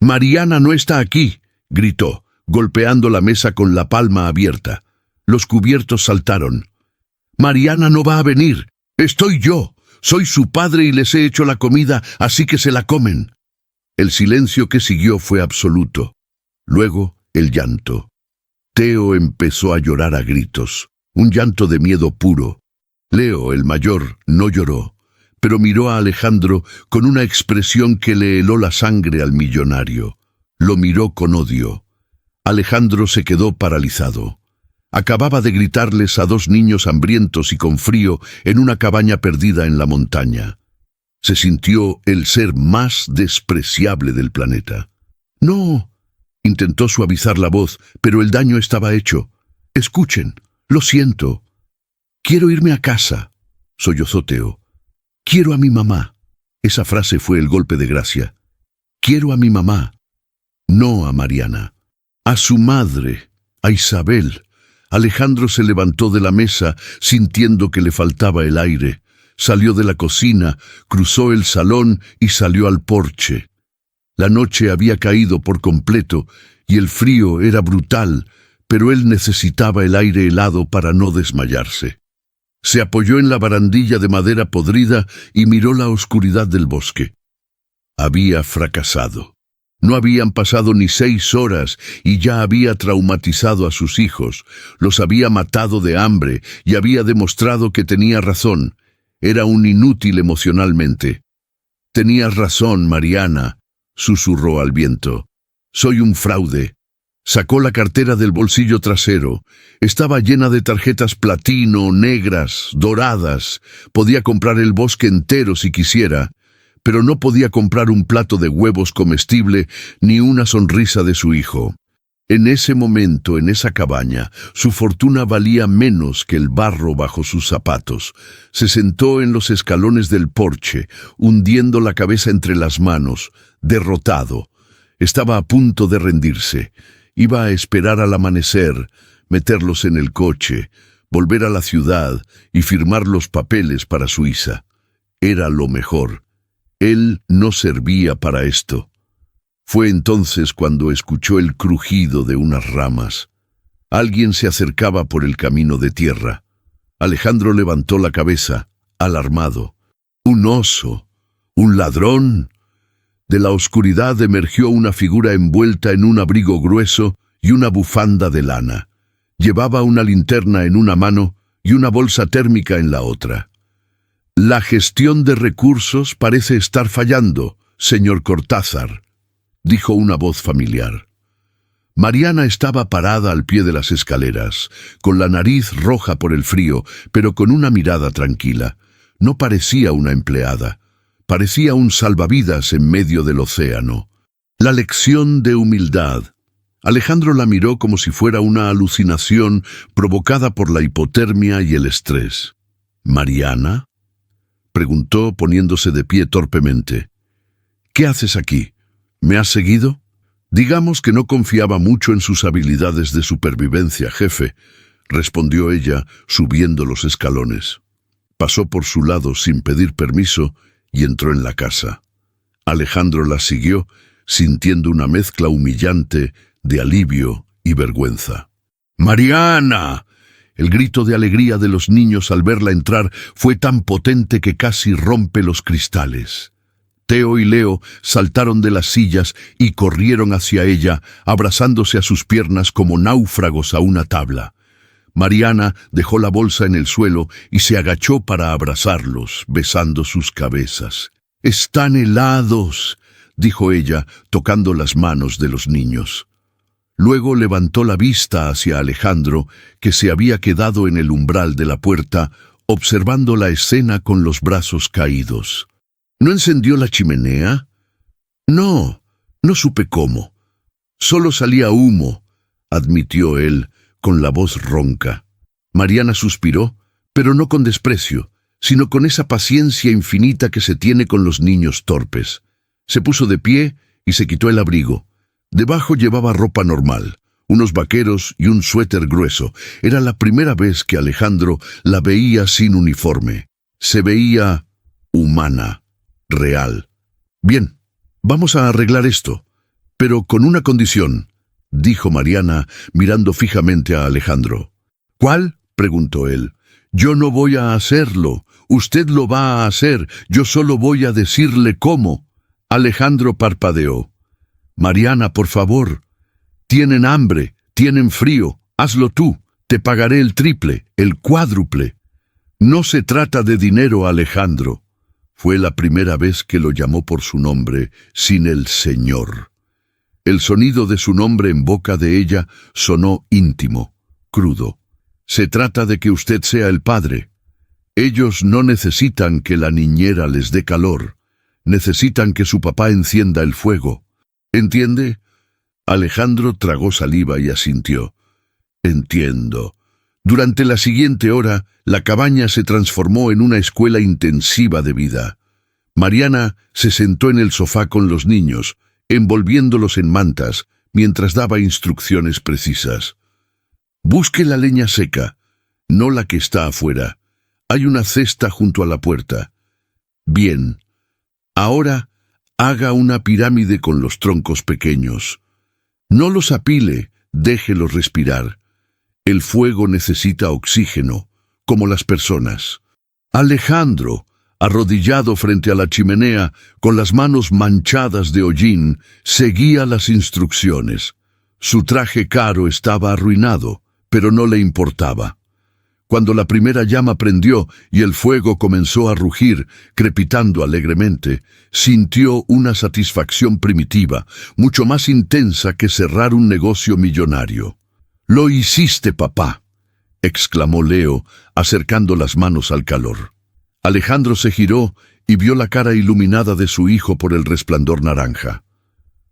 «Mariana no está aquí», gritó, golpeando la mesa con la palma abierta. Los cubiertos saltaron. «Mariana no va a venir. Estoy yo. Soy su padre y les he hecho la comida, así que se la comen». El silencio que siguió fue absoluto. Luego, el llanto. Teo empezó a llorar a gritos, un llanto de miedo puro. Leo, el mayor, no lloró, pero miró a Alejandro con una expresión que le heló la sangre al millonario. Lo miró con odio. Alejandro se quedó paralizado. Acababa de gritarles a 2 niños hambrientos y con frío en una cabaña perdida en la montaña. Se sintió el ser más despreciable del planeta. «No», intentó suavizar la voz, pero el daño estaba hecho. «Escuchen, lo siento. Quiero irme a casa», sollozó Teo. «Quiero a mi mamá». Esa frase fue el golpe de gracia. «Quiero a mi mamá». No a Mariana. A su madre, a Isabel. Alejandro se levantó de la mesa, sintiendo que le faltaba el aire. Salió de la cocina, cruzó el salón y salió al porche. La noche había caído por completo y el frío era brutal, pero él necesitaba el aire helado para no desmayarse. Se apoyó en la barandilla de madera podrida y miró la oscuridad del bosque. Había fracasado. No habían pasado ni 6 horas y ya había traumatizado a sus hijos, los había matado de hambre y había demostrado que tenía razón. Era un inútil emocionalmente. «Tenías razón, Mariana», susurró al viento. «Soy un fraude». Sacó la cartera del bolsillo trasero. Estaba llena de tarjetas platino, negras, doradas. Podía comprar el bosque entero si quisiera, pero no podía comprar un plato de huevos comestible ni una sonrisa de su hijo. En ese momento, en esa cabaña, su fortuna valía menos que el barro bajo sus zapatos. Se sentó en los escalones del porche, hundiendo la cabeza entre las manos, derrotado. Estaba a punto de rendirse. Iba a esperar al amanecer, meterlos en el coche, volver a la ciudad y firmar los papeles para Suiza. Era lo mejor. Él no servía para esto. Fue entonces cuando escuchó el crujido de unas ramas. Alguien se acercaba por el camino de tierra. Alejandro levantó la cabeza, alarmado. ¡Un oso! ¡Un ladrón! De la oscuridad emergió una figura envuelta en un abrigo grueso y una bufanda de lana. Llevaba una linterna en una mano y una bolsa térmica en la otra. «La gestión de recursos parece estar fallando, señor Cortázar», dijo una voz familiar. Mariana estaba parada al pie de las escaleras, con la nariz roja por el frío, pero con una mirada tranquila. No parecía una empleada, parecía un salvavidas en medio del océano. La lección de humildad. Alejandro la miró como si fuera una alucinación provocada por la hipotermia y el estrés. «¿Mariana?», preguntó poniéndose de pie torpemente. «¿Qué haces aquí? ¿Me has seguido?» «Digamos que no confiaba mucho en sus habilidades de supervivencia, jefe», respondió ella, subiendo los escalones. Pasó por su lado sin pedir permiso y entró en la casa. Alejandro la siguió, sintiendo una mezcla humillante de alivio y vergüenza. «¡Mariana!». El grito de alegría de los niños al verla entrar fue tan potente que casi rompe los cristales. Teo y Leo saltaron de las sillas y corrieron hacia ella, abrazándose a sus piernas como náufragos a una tabla. Mariana dejó la bolsa en el suelo y se agachó para abrazarlos, besando sus cabezas. «¡Están helados!», dijo ella, tocando las manos de los niños. Luego levantó la vista hacia Alejandro, que se había quedado en el umbral de la puerta, observando la escena con los brazos caídos. «¿No encendió la chimenea?» «No, no supe cómo. Solo salía humo», admitió él, con la voz ronca. Mariana suspiró, pero no con desprecio, sino con esa paciencia infinita que se tiene con los niños torpes. Se puso de pie y se quitó el abrigo. Debajo llevaba ropa normal, unos vaqueros y un suéter grueso. Era la primera vez que Alejandro la veía sin uniforme. Se veía humana, real. «Bien, vamos a arreglar esto, pero con una condición», dijo Mariana, mirando fijamente a Alejandro. «¿Cuál?», preguntó él. «Yo no voy a hacerlo. Usted lo va a hacer. Yo solo voy a decirle cómo». Alejandro parpadeó. «Mariana, por favor. Tienen hambre, tienen frío. Hazlo tú. Te pagaré el triple, el cuádruple». «No se trata de dinero, Alejandro». Fue la primera vez que lo llamó por su nombre, sin el señor. El sonido de su nombre en boca de ella sonó íntimo, crudo. «Se trata de que usted sea el padre. Ellos no necesitan que la niñera les dé calor. Necesitan que su papá encienda el fuego. ¿Entiende?». Alejandro tragó saliva y asintió. «Entiendo». Durante la siguiente hora, la cabaña se transformó en una escuela intensiva de vida. Mariana se sentó en el sofá con los niños, envolviéndolos en mantas, mientras daba instrucciones precisas. «Busque la leña seca, no la que está afuera. Hay una cesta junto a la puerta. Bien. Ahora, haga una pirámide con los troncos pequeños. No los apile, déjelos respirar. El fuego necesita oxígeno, como las personas». Alejandro, arrodillado frente a la chimenea, con las manos manchadas de hollín, seguía las instrucciones. Su traje caro estaba arruinado, pero no le importaba. Cuando la primera llama prendió y el fuego comenzó a rugir, crepitando alegremente, sintió una satisfacción primitiva, mucho más intensa que cerrar un negocio millonario. «Lo hiciste, papá», exclamó Leo, acercando las manos al calor. Alejandro se giró y vio la cara iluminada de su hijo por el resplandor naranja.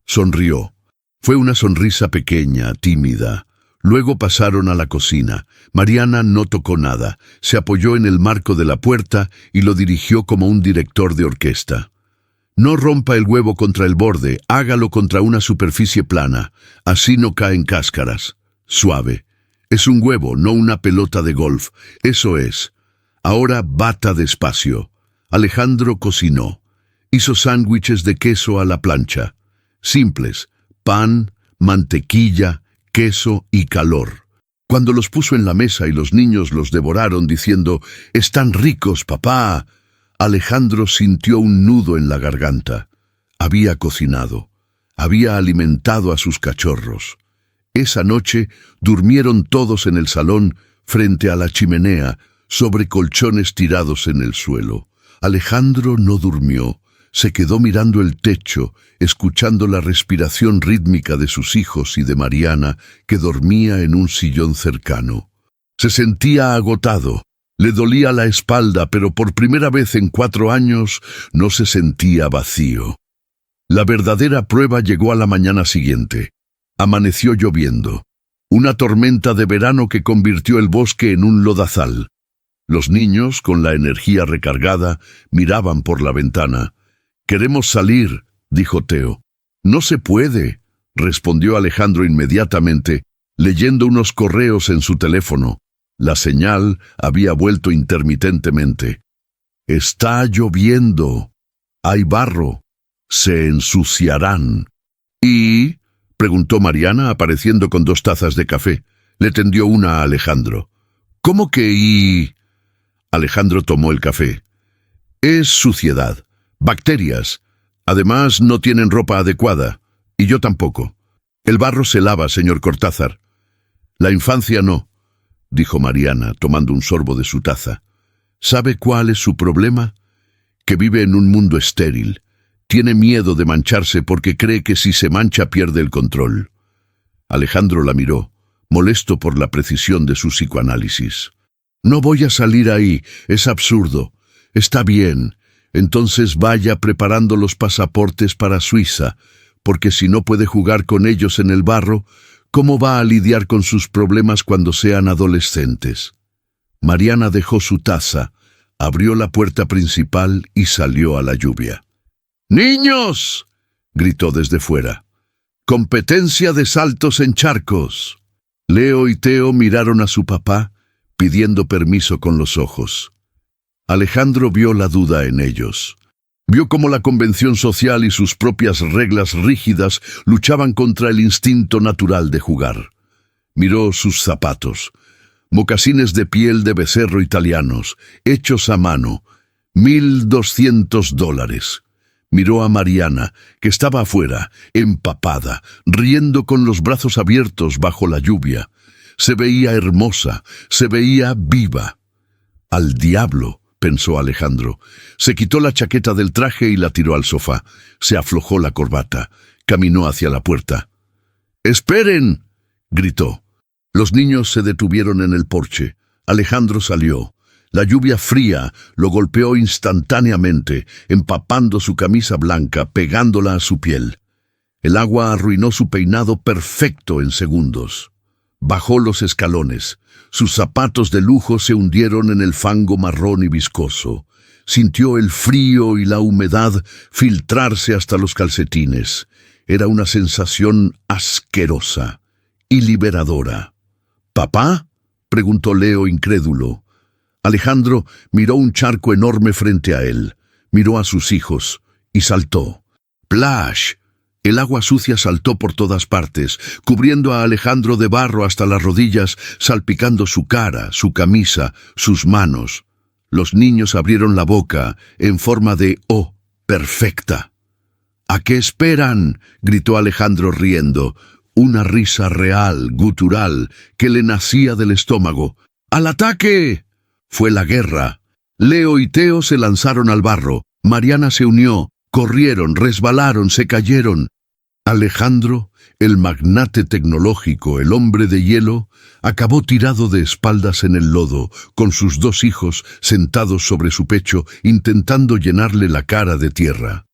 Sonrió. Fue una sonrisa pequeña, tímida. Luego pasaron a la cocina. Mariana no tocó nada. Se apoyó en el marco de la puerta y lo dirigió como un director de orquesta. No rompa el huevo contra el borde, hágalo contra una superficie plana. Así no caen cáscaras. Suave. Es un huevo, no una pelota de golf. Eso es. Ahora bata despacio. Alejandro cocinó. Hizo sándwiches de queso a la plancha. Simples. Pan, mantequilla, queso y calor. Cuando los puso en la mesa y los niños los devoraron diciendo, «¡Están ricos, papá!», Alejandro sintió un nudo en la garganta. Había cocinado. Había alimentado a sus cachorros. Esa noche durmieron todos en el salón frente a la chimenea, sobre colchones tirados en el suelo. Alejandro no durmió. Se quedó mirando el techo, escuchando la respiración rítmica de sus hijos y de Mariana, que dormía en un sillón cercano. Se sentía agotado. Le dolía la espalda, pero por primera vez en 4 años no se sentía vacío. La verdadera prueba llegó a la mañana siguiente. Amaneció lloviendo. Una tormenta de verano que convirtió el bosque en un lodazal. Los niños, con la energía recargada, miraban por la ventana. «Queremos salir», dijo Teo. «No se puede», respondió Alejandro inmediatamente, leyendo unos correos en su teléfono. La señal había vuelto intermitentemente. «Está lloviendo. Hay barro. Se ensuciarán». «¿Y?», preguntó Mariana, apareciendo con 2 tazas de café. Le tendió una a Alejandro. «¿Cómo que y...?». Alejandro tomó el café. «Es suciedad. Bacterias. Además, no tienen ropa adecuada. Y yo tampoco. El barro se lava, señor Cortázar». «La infancia no», dijo Mariana, tomando un sorbo de su taza. «¿Sabe cuál es su problema? Que vive en un mundo estéril. Tiene miedo de mancharse porque cree que si se mancha pierde el control». Alejandro la miró, molesto por la precisión de su psicoanálisis. «No voy a salir ahí, es absurdo. Está bien. Entonces vaya preparando los pasaportes para Suiza, porque si no puede jugar con ellos en el barro, ¿cómo va a lidiar con sus problemas cuando sean adolescentes?». Mariana dejó su taza, abrió la puerta principal y salió a la lluvia. «¡Niños!», gritó desde fuera. «¡Competencia de saltos en charcos!». Leo y Teo miraron a su papá, pidiendo permiso con los ojos. Alejandro vio la duda en ellos. Vio cómo la convención social y sus propias reglas rígidas luchaban contra el instinto natural de jugar. Miró sus zapatos, mocasines de piel de becerro italianos, hechos a mano, $1,200. Miró a Mariana, que estaba afuera, empapada, riendo con los brazos abiertos bajo la lluvia. Se veía hermosa, se veía viva. «Al diablo», pensó Alejandro. Se quitó la chaqueta del traje y la tiró al sofá. Se aflojó la corbata. Caminó hacia la puerta. «¡Esperen!», gritó. Los niños se detuvieron en el porche. Alejandro salió. La lluvia fría lo golpeó instantáneamente, empapando su camisa blanca, pegándola a su piel. El agua arruinó su peinado perfecto en segundos. Bajó los escalones. Sus zapatos de lujo se hundieron en el fango marrón y viscoso. Sintió el frío y la humedad filtrarse hasta los calcetines. Era una sensación asquerosa y liberadora. «¿Papá?», preguntó Leo incrédulo. Alejandro miró un charco enorme frente a él. Miró a sus hijos y saltó. ¡Plash! El agua sucia saltó por todas partes, cubriendo a Alejandro de barro hasta las rodillas, salpicando su cara, su camisa, sus manos. Los niños abrieron la boca en forma de O, perfecta. «¿A qué esperan?», gritó Alejandro riendo, una risa real, gutural, que le nacía del estómago. «¡Al ataque!». Fue la guerra. Leo y Teo se lanzaron al barro. Mariana se unió. Corrieron, resbalaron, se cayeron. Alejandro, el magnate tecnológico, el hombre de hielo, acabó tirado de espaldas en el lodo, con sus 2 hijos sentados sobre su pecho, intentando llenarle la cara de tierra.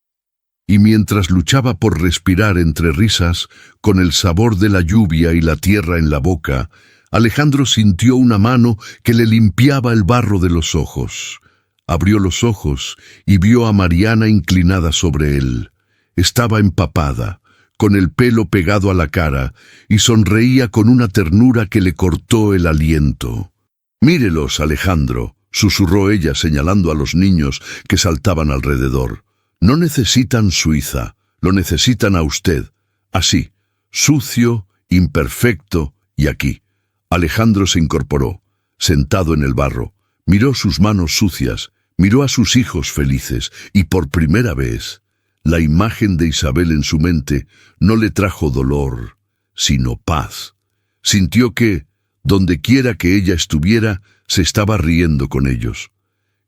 Y mientras luchaba por respirar entre risas, con el sabor de la lluvia y la tierra en la boca, Alejandro sintió una mano que le limpiaba el barro de los ojos. Abrió los ojos y vio a Mariana inclinada sobre él. Estaba empapada, con el pelo pegado a la cara, y sonreía con una ternura que le cortó el aliento. «Mírelos, Alejandro», susurró ella señalando a los niños que saltaban alrededor. «No necesitan Suiza, lo necesitan a usted. Así, sucio, imperfecto y aquí». Alejandro se incorporó, sentado en el barro, miró sus manos sucias, miró a sus hijos felices y por primera vez, la imagen de Isabel en su mente no le trajo dolor, sino paz. Sintió que, donde quiera que ella estuviera, se estaba riendo con ellos.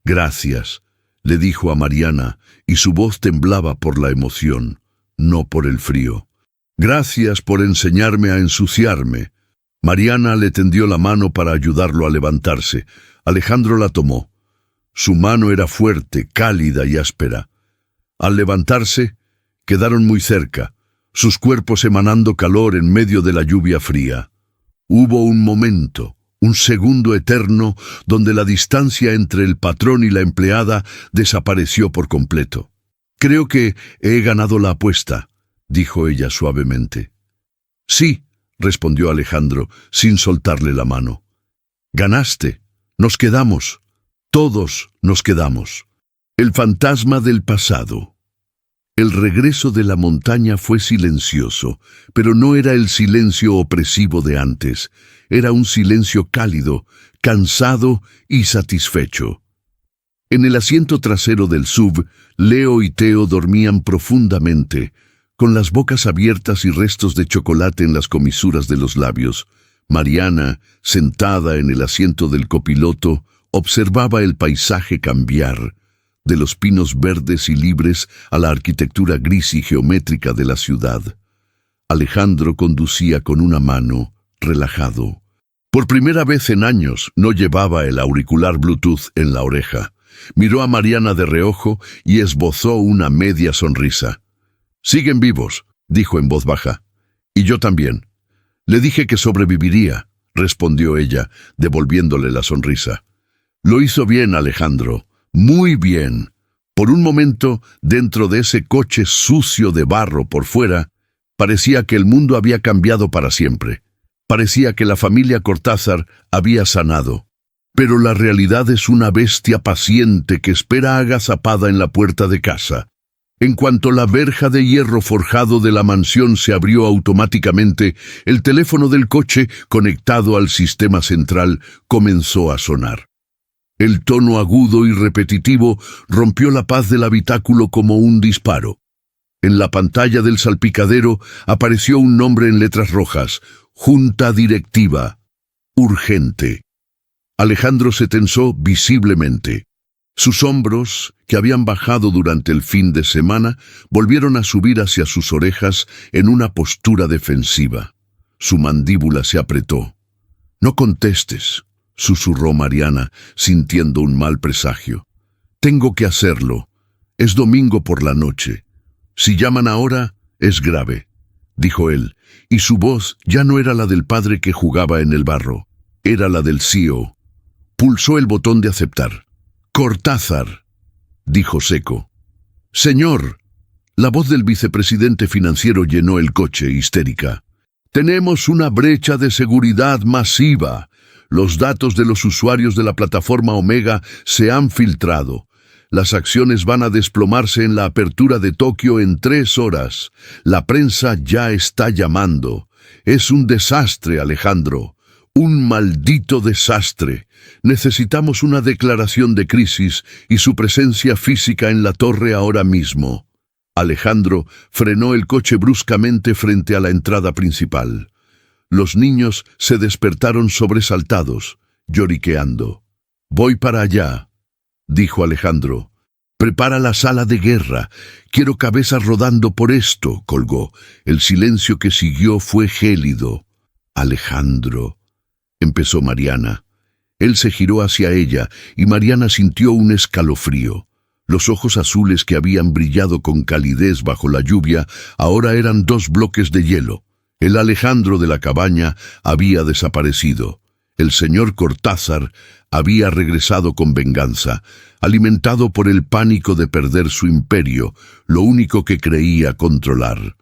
«Gracias», le dijo a Mariana, y su voz temblaba por la emoción, no por el frío. «Gracias por enseñarme a ensuciarme». Mariana le tendió la mano para ayudarlo a levantarse. Alejandro la tomó. Su mano era fuerte, cálida y áspera. Al levantarse, quedaron muy cerca, sus cuerpos emanando calor en medio de la lluvia fría. Hubo un momento, un segundo eterno, donde la distancia entre el patrón y la empleada desapareció por completo. «Creo que he ganado la apuesta», dijo ella suavemente. «Sí», respondió Alejandro, sin soltarle la mano. «Ganaste. Nos quedamos. Todos nos quedamos». El fantasma del pasado. El regreso de la montaña fue silencioso, pero no era el silencio opresivo de antes. Era un silencio cálido, cansado y satisfecho. En el asiento trasero del SUV, Leo y Teo dormían profundamente, con las bocas abiertas y restos de chocolate en las comisuras de los labios. Mariana, sentada en el asiento del copiloto, observaba el paisaje cambiar, de los pinos verdes y libres a la arquitectura gris y geométrica de la ciudad. Alejandro conducía con una mano, relajado. Por primera vez en años no llevaba el auricular Bluetooth en la oreja. Miró a Mariana de reojo y esbozó una media sonrisa. «Siguen vivos», dijo en voz baja. «Y yo también». «Le dije que sobreviviría», respondió ella, devolviéndole la sonrisa. «Lo hizo bien, Alejandro. Muy bien». Por un momento, dentro de ese coche sucio de barro por fuera, parecía que el mundo había cambiado para siempre. Parecía que la familia Cortázar había sanado. Pero la realidad es una bestia paciente que espera agazapada en la puerta de casa. En cuanto la verja de hierro forjado de la mansión se abrió automáticamente, el teléfono del coche, conectado al sistema central, comenzó a sonar. El tono agudo y repetitivo rompió la paz del habitáculo como un disparo. En la pantalla del salpicadero apareció un nombre en letras rojas: Junta Directiva. Urgente. Alejandro se tensó visiblemente. Sus hombros, que habían bajado durante el fin de semana, volvieron a subir hacia sus orejas en una postura defensiva. Su mandíbula se apretó. «No contestes», susurró Mariana, sintiendo un mal presagio. «Tengo que hacerlo. Es domingo por la noche. Si llaman ahora, es grave», dijo él, y su voz ya no era la del padre que jugaba en el barro, era la del CEO. Pulsó el botón de aceptar. «Cortázar», dijo seco. «Señor». La voz del vicepresidente financiero llenó el coche, histérica. «Tenemos una brecha de seguridad masiva. Los datos de los usuarios de la plataforma Omega se han filtrado. Las acciones van a desplomarse en la apertura de Tokio en 3 horas. La prensa ya está llamando. Es un desastre, Alejandro. Un maldito desastre. Necesitamos una declaración de crisis y su presencia física en la torre ahora mismo». Alejandro frenó el coche bruscamente frente a la entrada principal. Los niños se despertaron sobresaltados, lloriqueando. «Voy para allá», dijo Alejandro. «Prepara la sala de guerra. Quiero cabezas rodando por esto», colgó. El silencio que siguió fue gélido. «Alejandro», empezó Mariana. Él se giró hacia ella y Mariana sintió un escalofrío. Los ojos azules que habían brillado con calidez bajo la lluvia ahora eran 2 bloques de hielo. El Alejandro de la cabaña había desaparecido. El señor Cortázar había regresado con venganza, alimentado por el pánico de perder su imperio, lo único que creía controlar.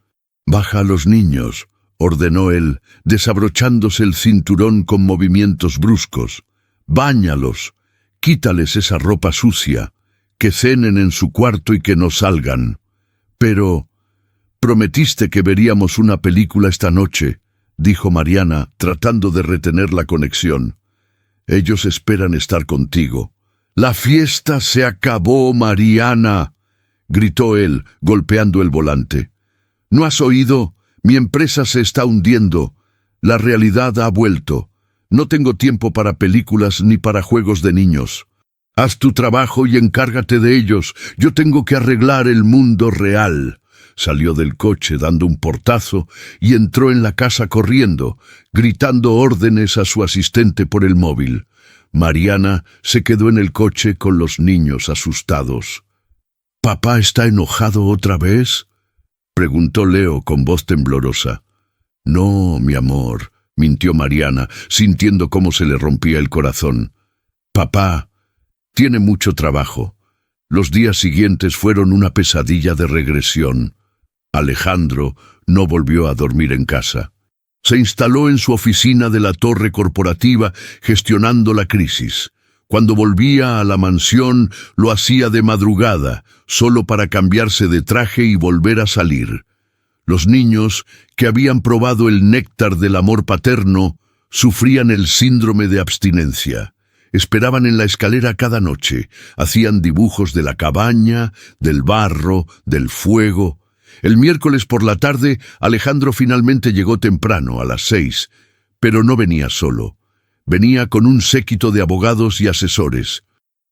«Baja a los niños», ordenó él, desabrochándose el cinturón con movimientos bruscos. «Báñalos, quítales esa ropa sucia, que cenen en su cuarto y que no salgan». «Pero prometiste que veríamos una película esta noche», dijo Mariana, tratando de retener la conexión. «Ellos esperan estar contigo». «La fiesta se acabó, Mariana», gritó él, golpeando el volante. «¿No has oído? Mi empresa se está hundiendo. La realidad ha vuelto. No tengo tiempo para películas ni para juegos de niños. Haz tu trabajo y encárgate de ellos. Yo tengo que arreglar el mundo real». Salió del coche dando un portazo y entró en la casa corriendo, gritando órdenes a su asistente por el móvil. Mariana se quedó en el coche con los niños asustados. «¿Papá está enojado otra vez?», preguntó Leo con voz temblorosa. «No, mi amor», mintió Mariana, sintiendo cómo se le rompía el corazón. «Papá tiene mucho trabajo. Los días siguientes fueron una pesadilla de regresión». Alejandro no volvió a dormir en casa. Se instaló en su oficina de la torre corporativa gestionando la crisis. Cuando volvía a la mansión lo hacía de madrugada, solo para cambiarse de traje y volver a salir. Los niños, que habían probado el néctar del amor paterno, sufrían el síndrome de abstinencia. Esperaban en la escalera cada noche, hacían dibujos de la cabaña, del barro, del fuego. El miércoles por la tarde, Alejandro finalmente llegó temprano, a las 6, pero no venía solo. Venía con un séquito de abogados y asesores.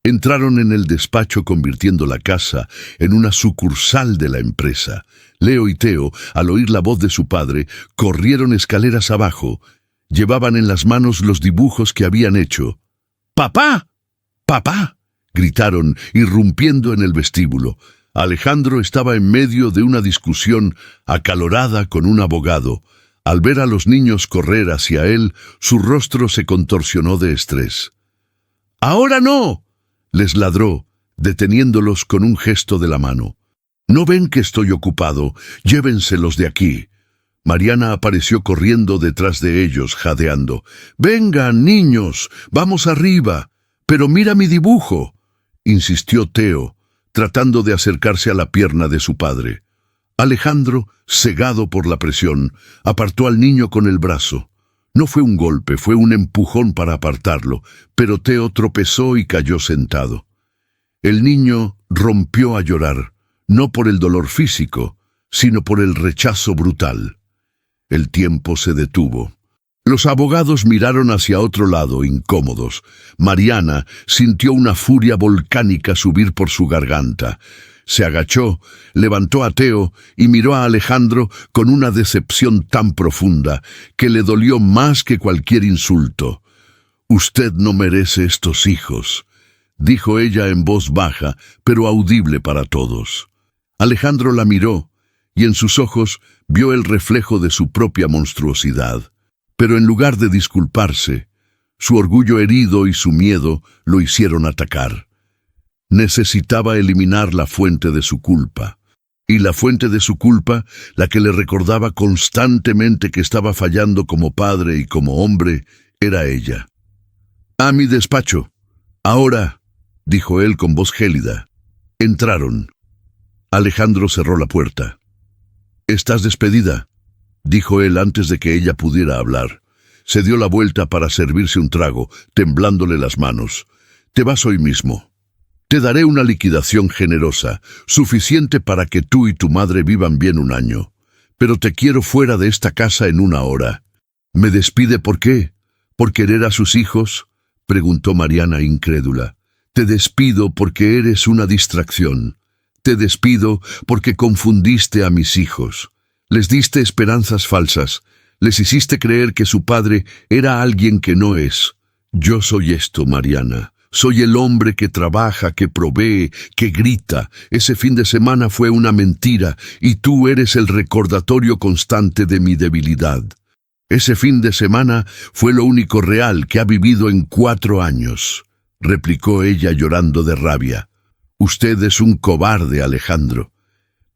Entraron en el despacho convirtiendo la casa en una sucursal de la empresa. Leo y Teo, al oír la voz de su padre, corrieron escaleras abajo. Llevaban en las manos los dibujos que habían hecho. «¡Papá! ¡Papá!», gritaron, irrumpiendo en el vestíbulo. Alejandro estaba en medio de una discusión acalorada con un abogado. Al ver a los niños correr hacia él, su rostro se contorsionó de estrés. «¡Ahora no!», les ladró, deteniéndolos con un gesto de la mano. «¿No ven que estoy ocupado? Llévenselos de aquí». Mariana apareció corriendo detrás de ellos, jadeando. «Vengan, niños, vamos arriba. Pero mira mi dibujo», insistió Teo, tratando de acercarse a la pierna de su padre. Alejandro, cegado por la presión, apartó al niño con el brazo. No fue un golpe, fue un empujón para apartarlo, pero Teo tropezó y cayó sentado. El niño rompió a llorar, no por el dolor físico, sino por el rechazo brutal. El tiempo se detuvo. Los abogados miraron hacia otro lado, incómodos. Mariana sintió una furia volcánica subir por su garganta. Se agachó, levantó a Teo y miró a Alejandro con una decepción tan profunda que le dolió más que cualquier insulto. «Usted no merece estos hijos», dijo ella en voz baja, pero audible para todos. Alejandro la miró, y en sus ojos vio el reflejo de su propia monstruosidad. Pero en lugar de disculparse, su orgullo herido y su miedo lo hicieron atacar. Necesitaba eliminar la fuente de su culpa. Y la fuente de su culpa, la que le recordaba constantemente que estaba fallando como padre y como hombre, era ella. «A mi despacho. Ahora», dijo él con voz gélida. Entraron. Alejandro cerró la puerta. «¿Estás despedida?», dijo él antes de que ella pudiera hablar. Se dio la vuelta para servirse un trago, temblándole las manos. «Te vas hoy mismo. Te daré una liquidación generosa, suficiente para que tú y tu madre vivan bien un año. Pero te quiero fuera de esta casa en 1 hora». «¿Me despide por qué? ¿Por querer a sus hijos?», preguntó Mariana incrédula. «Te despido porque eres una distracción. Te despido porque confundiste a mis hijos. Les diste esperanzas falsas. Les hiciste creer que su padre era alguien que no es. Yo soy esto, Mariana. Soy el hombre que trabaja, que provee, que grita. Ese fin de semana fue una mentira y tú eres el recordatorio constante de mi debilidad. Ese fin de semana fue lo único real que ha vivido en 4 años, replicó ella llorando de rabia. Usted es un cobarde, Alejandro.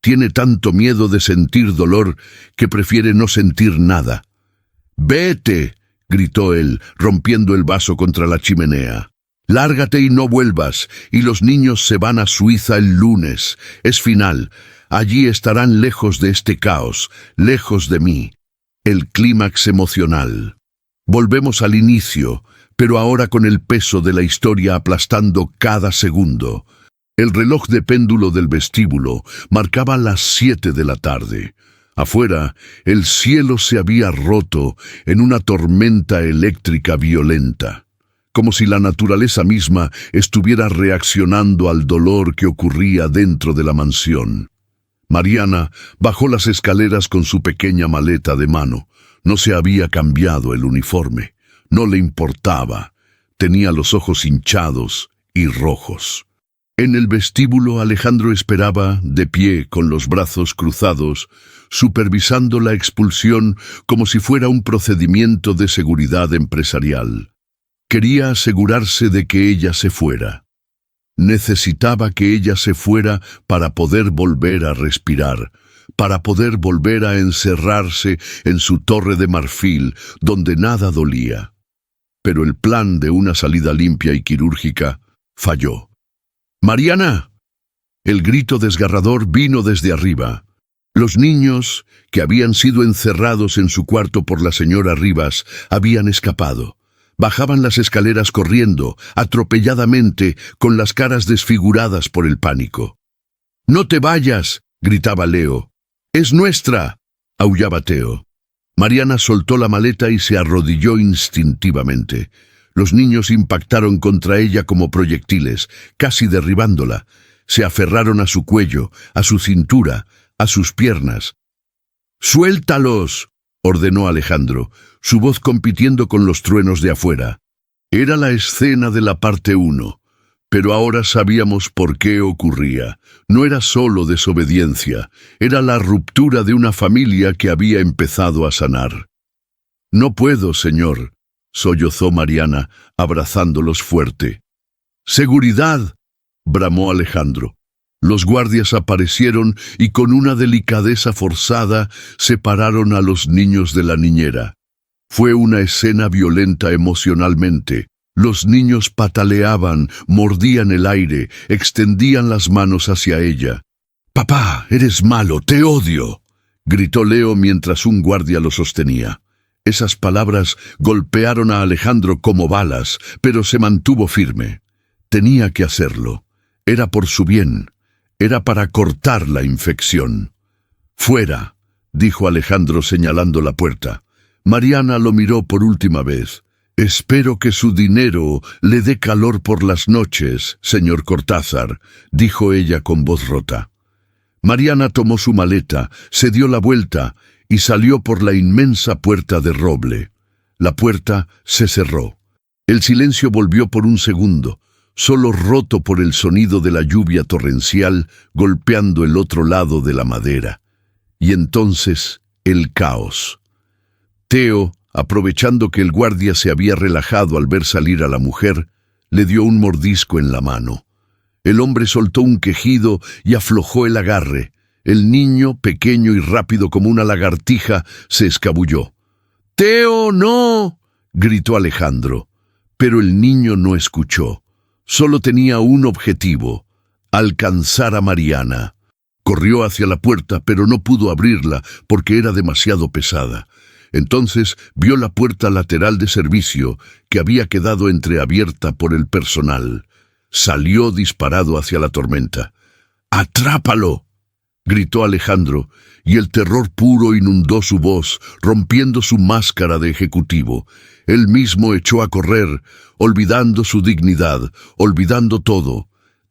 Tiene tanto miedo de sentir dolor que prefiere no sentir nada. ¡Vete!, gritó él, rompiendo el vaso contra la chimenea. Lárgate y no vuelvas, y los niños se van a Suiza el lunes. Es final. Allí estarán lejos de este caos, lejos de mí. El clímax emocional. Volvemos al inicio, pero ahora con el peso de la historia aplastando cada segundo. El reloj de péndulo del vestíbulo marcaba las 7 de la tarde. Afuera, el cielo se había roto en una tormenta eléctrica violenta, como si la naturaleza misma estuviera reaccionando al dolor que ocurría dentro de la mansión. Mariana bajó las escaleras con su pequeña maleta de mano. No se había cambiado el uniforme. No le importaba. Tenía los ojos hinchados y rojos. En el vestíbulo Alejandro esperaba, de pie, con los brazos cruzados, supervisando la expulsión como si fuera un procedimiento de seguridad empresarial. Quería asegurarse de que ella se fuera. Necesitaba que ella se fuera para poder volver a respirar, para poder volver a encerrarse en su torre de marfil, donde nada dolía. Pero el plan de una salida limpia y quirúrgica falló. ¡Mariana! El grito desgarrador vino desde arriba. Los niños, que habían sido encerrados en su cuarto por la señora Rivas, habían escapado. Bajaban las escaleras corriendo, atropelladamente, con las caras desfiguradas por el pánico. «¡No te vayas!», gritaba Leo. «¡Es nuestra!», aullaba Teo. Mariana soltó la maleta y se arrodilló instintivamente. Los niños impactaron contra ella como proyectiles, casi derribándola. Se aferraron a su cuello, a su cintura, a sus piernas. «¡Suéltalos!», ordenó Alejandro, su voz compitiendo con los truenos de afuera. Era la escena de la parte 1, pero ahora sabíamos por qué ocurría. No era solo desobediencia, era la ruptura de una familia que había empezado a sanar. «No puedo, señor», sollozó Mariana, abrazándolos fuerte. «¡Seguridad!», bramó Alejandro. Los guardias aparecieron y con una delicadeza forzada separaron a los niños de la niñera. Fue una escena violenta emocionalmente. Los niños pataleaban, mordían el aire, extendían las manos hacia ella. «¡Papá, eres malo, te odio!», gritó Leo mientras un guardia lo sostenía. Esas palabras golpearon a Alejandro como balas, pero se mantuvo firme. Tenía que hacerlo. Era por su bien. Era para cortar la infección. «Fuera», dijo Alejandro señalando la puerta. Mariana lo miró por última vez. «Espero que su dinero le dé calor por las noches, señor Cortázar», dijo ella con voz rota. Mariana tomó su maleta, se dio la vuelta y salió por la inmensa puerta de roble. La puerta se cerró. El silencio volvió por un segundo, solo roto por el sonido de la lluvia torrencial golpeando el otro lado de la madera. Y entonces el caos. Teo, aprovechando que el guardia se había relajado al ver salir a la mujer, le dio un mordisco en la mano. El hombre soltó un quejido y aflojó el agarre. El niño, pequeño y rápido como una lagartija, se escabulló. «¡Teo, no!», gritó Alejandro. Pero el niño no escuchó. Solo tenía un objetivo: alcanzar a Mariana. Corrió hacia la puerta, pero no pudo abrirla porque era demasiado pesada. Entonces vio la puerta lateral de servicio, que había quedado entreabierta por el personal. Salió disparado hacia la tormenta. «¡Atrápalo!», gritó Alejandro, y el terror puro inundó su voz, rompiendo su máscara de ejecutivo. Él mismo echó a correr, olvidando su dignidad, olvidando todo.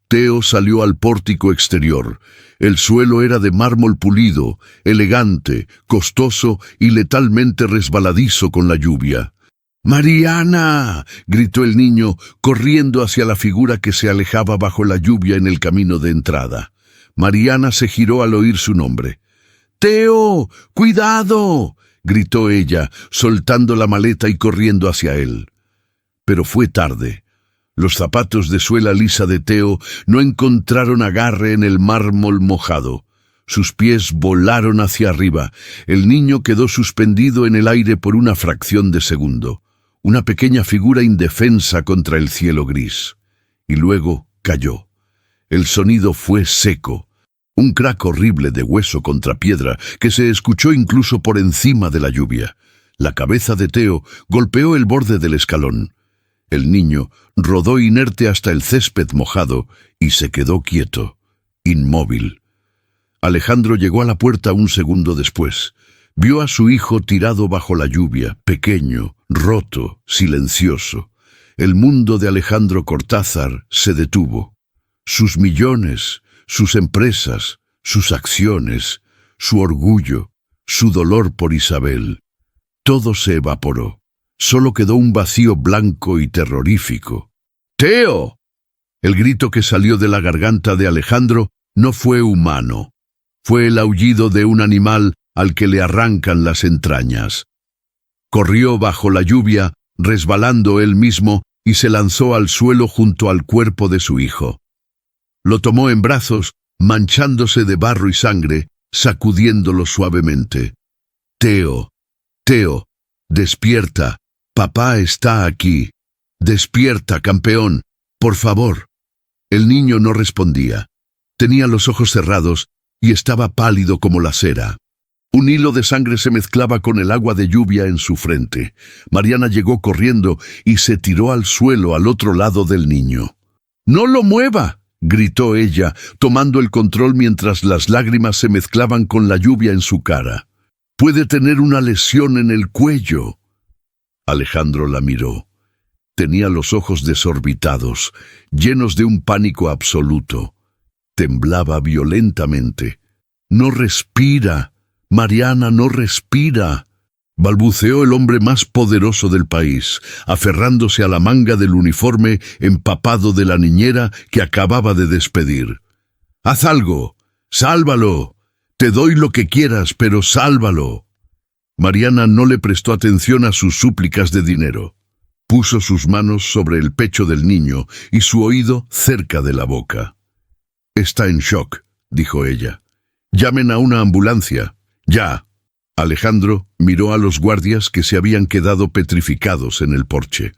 Teo salió al pórtico exterior. El suelo era de mármol pulido, elegante, costoso y letalmente resbaladizo con la lluvia. «¡Mariana!», gritó el niño, corriendo hacia la figura que se alejaba bajo la lluvia en el camino de entrada. Mariana se giró al oír su nombre. «¡Teo! ¡Cuidado!», gritó ella, soltando la maleta y corriendo hacia él. Pero fue tarde. Los zapatos de suela lisa de Teo no encontraron agarre en el mármol mojado. Sus pies volaron hacia arriba. El niño quedó suspendido en el aire por una fracción de segundo. Una pequeña figura indefensa contra el cielo gris. Y luego cayó. El sonido fue seco. Un crack horrible de hueso contra piedra que se escuchó incluso por encima de la lluvia. La cabeza de Teo golpeó el borde del escalón. El niño rodó inerte hasta el césped mojado y se quedó quieto, inmóvil. Alejandro llegó a la puerta un segundo después. Vio a su hijo tirado bajo la lluvia, pequeño, roto, silencioso. El mundo de Alejandro Cortázar se detuvo. Sus millones, sus empresas, sus acciones, su orgullo, su dolor por Isabel. Todo se evaporó. Solo quedó un vacío blanco y terrorífico. ¡Teo! El grito que salió de la garganta de Alejandro no fue humano. Fue el aullido de un animal al que le arrancan las entrañas. Corrió bajo la lluvia, resbalando él mismo, y se lanzó al suelo junto al cuerpo de su hijo. Lo tomó en brazos, manchándose de barro y sangre, sacudiéndolo suavemente. «Teo, Teo, despierta, papá está aquí. Despierta, campeón, por favor». El niño no respondía. Tenía los ojos cerrados y estaba pálido como la cera. Un hilo de sangre se mezclaba con el agua de lluvia en su frente. Mariana llegó corriendo y se tiró al suelo al otro lado del niño. «¡No lo mueva!», gritó ella, tomando el control mientras las lágrimas se mezclaban con la lluvia en su cara. «Puede tener una lesión en el cuello». Alejandro la miró. Tenía los ojos desorbitados, llenos de un pánico absoluto. Temblaba violentamente. «No respira. Mariana no respira», balbuceó el hombre más poderoso del país, aferrándose a la manga del uniforme empapado de la niñera que acababa de despedir. «¡Haz algo! ¡Sálvalo! Te doy lo que quieras, pero sálvalo». Mariana no le prestó atención a sus súplicas de dinero. Puso sus manos sobre el pecho del niño y su oído cerca de la boca. «Está en shock», dijo ella. «Llamen a una ambulancia. ¡Ya!». Alejandro miró a los guardias que se habían quedado petrificados en el porche.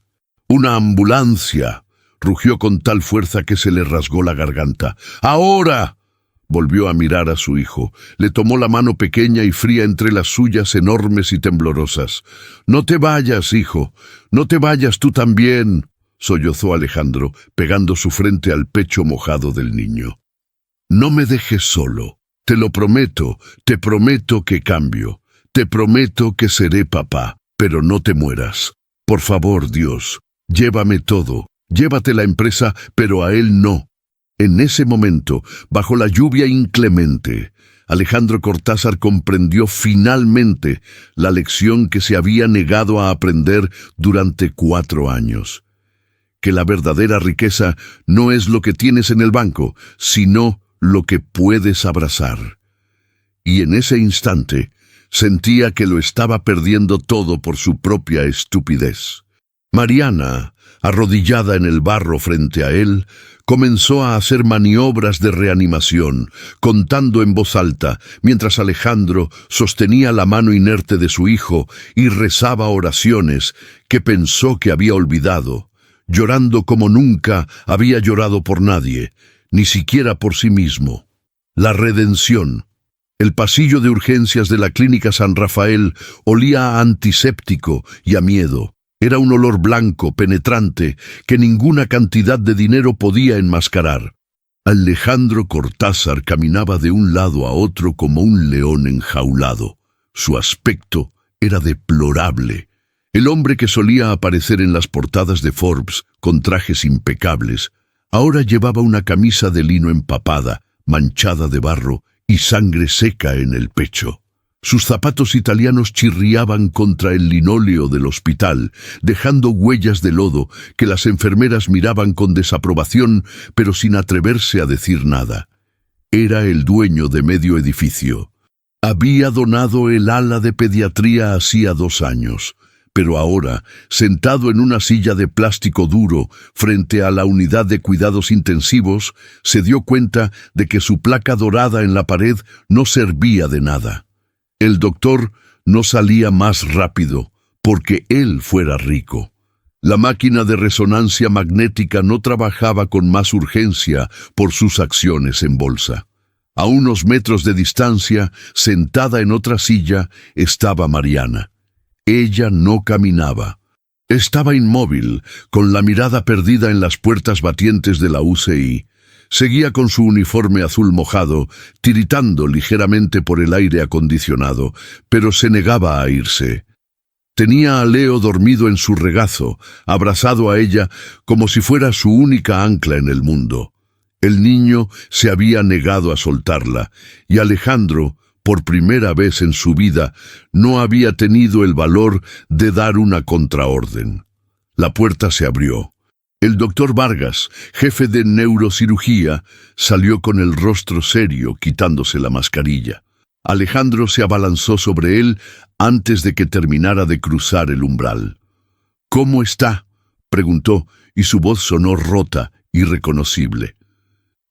«¡Una ambulancia!», rugió con tal fuerza que se le rasgó la garganta. «¡Ahora!». Volvió a mirar a su hijo. Le tomó la mano pequeña y fría entre las suyas enormes y temblorosas. «No te vayas, hijo. No te vayas tú también», sollozó Alejandro, pegando su frente al pecho mojado del niño. «No me dejes solo. Te lo prometo, te prometo que cambio. Te prometo que seré papá, pero no te mueras. Por favor, Dios, llévame todo. Llévate la empresa, pero a él no». En ese momento, bajo la lluvia inclemente, Alejandro Cortázar comprendió finalmente la lección que se había negado a aprender durante 4 años. Que la verdadera riqueza no es lo que tienes en el banco, sino lo que puedes abrazar. Y en ese instante sentía que lo estaba perdiendo todo por su propia estupidez. Mariana, arrodillada en el barro frente a él, comenzó a hacer maniobras de reanimación, contando en voz alta, mientras Alejandro sostenía la mano inerte de su hijo y rezaba oraciones que pensó que había olvidado, llorando como nunca había llorado por nadie, ni siquiera por sí mismo. La redención. El pasillo de urgencias de la Clínica San Rafael olía a antiséptico y a miedo. Era un olor blanco, penetrante, que ninguna cantidad de dinero podía enmascarar. Alejandro Cortázar caminaba de un lado a otro como un león enjaulado. Su aspecto era deplorable. El hombre que solía aparecer en las portadas de Forbes con trajes impecables, ahora llevaba una camisa de lino empapada, manchada de barro y sangre seca en el pecho. Sus zapatos italianos chirriaban contra el linóleo del hospital, dejando huellas de lodo que las enfermeras miraban con desaprobación, pero sin atreverse a decir nada. Era el dueño de medio edificio. Había donado el ala de pediatría hacía 2 años, pero ahora, sentado en una silla de plástico duro frente a la unidad de cuidados intensivos, se dio cuenta de que su placa dorada en la pared no servía de nada. El doctor no salía más rápido porque él fuera rico. La máquina de resonancia magnética no trabajaba con más urgencia por sus acciones en bolsa. A unos metros de distancia, sentada en otra silla, estaba Mariana. Ella no caminaba. Estaba inmóvil, con la mirada perdida en las puertas batientes de la UCI. Seguía con su uniforme azul mojado, tiritando ligeramente por el aire acondicionado, pero se negaba a irse. Tenía a Leo dormido en su regazo, abrazado a ella como si fuera su única ancla en el mundo. El niño se había negado a soltarla, y Alejandro, por primera vez en su vida, no había tenido el valor de dar una contraorden. La puerta se abrió. El doctor Vargas, jefe de neurocirugía, salió con el rostro serio, quitándose la mascarilla. Alejandro se abalanzó sobre él antes de que terminara de cruzar el umbral. «¿Cómo está?», preguntó, y su voz sonó rota, irreconocible.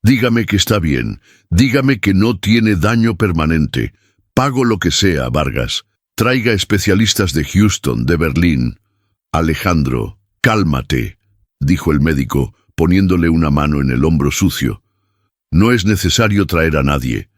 «Dígame que está bien, dígame que no tiene daño permanente. Pago lo que sea, Vargas. Traiga especialistas de Houston, de Berlín». «Alejandro, cálmate», dijo el médico, poniéndole una mano en el hombro sucio. «No es necesario traer a nadie.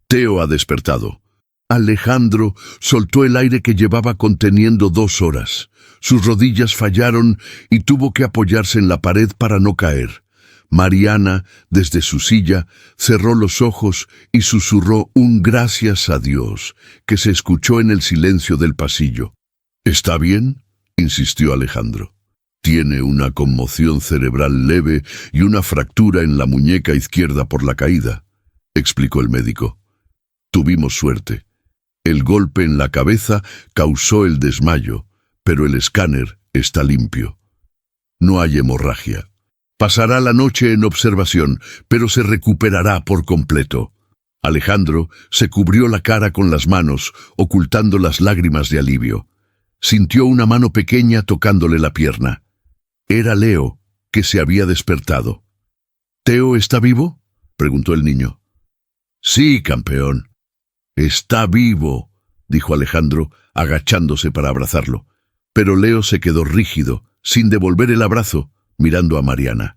Teo ha despertado». Alejandro soltó el aire que llevaba conteniendo 2 horas. Sus rodillas fallaron y tuvo que apoyarse en la pared para no caer. Mariana, desde su silla, cerró los ojos y susurró un gracias a Dios, que se escuchó en el silencio del pasillo. «¿Está bien?», insistió Alejandro. «Tiene una conmoción cerebral leve y una fractura en la muñeca izquierda por la caída», explicó el médico. «Tuvimos suerte. El golpe en la cabeza causó el desmayo, pero el escáner está limpio. No hay hemorragia. Pasará la noche en observación, pero se recuperará por completo». Alejandro se cubrió la cara con las manos, ocultando las lágrimas de alivio. Sintió una mano pequeña tocándole la pierna. Era Leo, que se había despertado. «¿Teo está vivo?», preguntó el niño. «Sí, campeón. Está vivo», dijo Alejandro, agachándose para abrazarlo. Pero Leo se quedó rígido, sin devolver el abrazo, mirando a Mariana.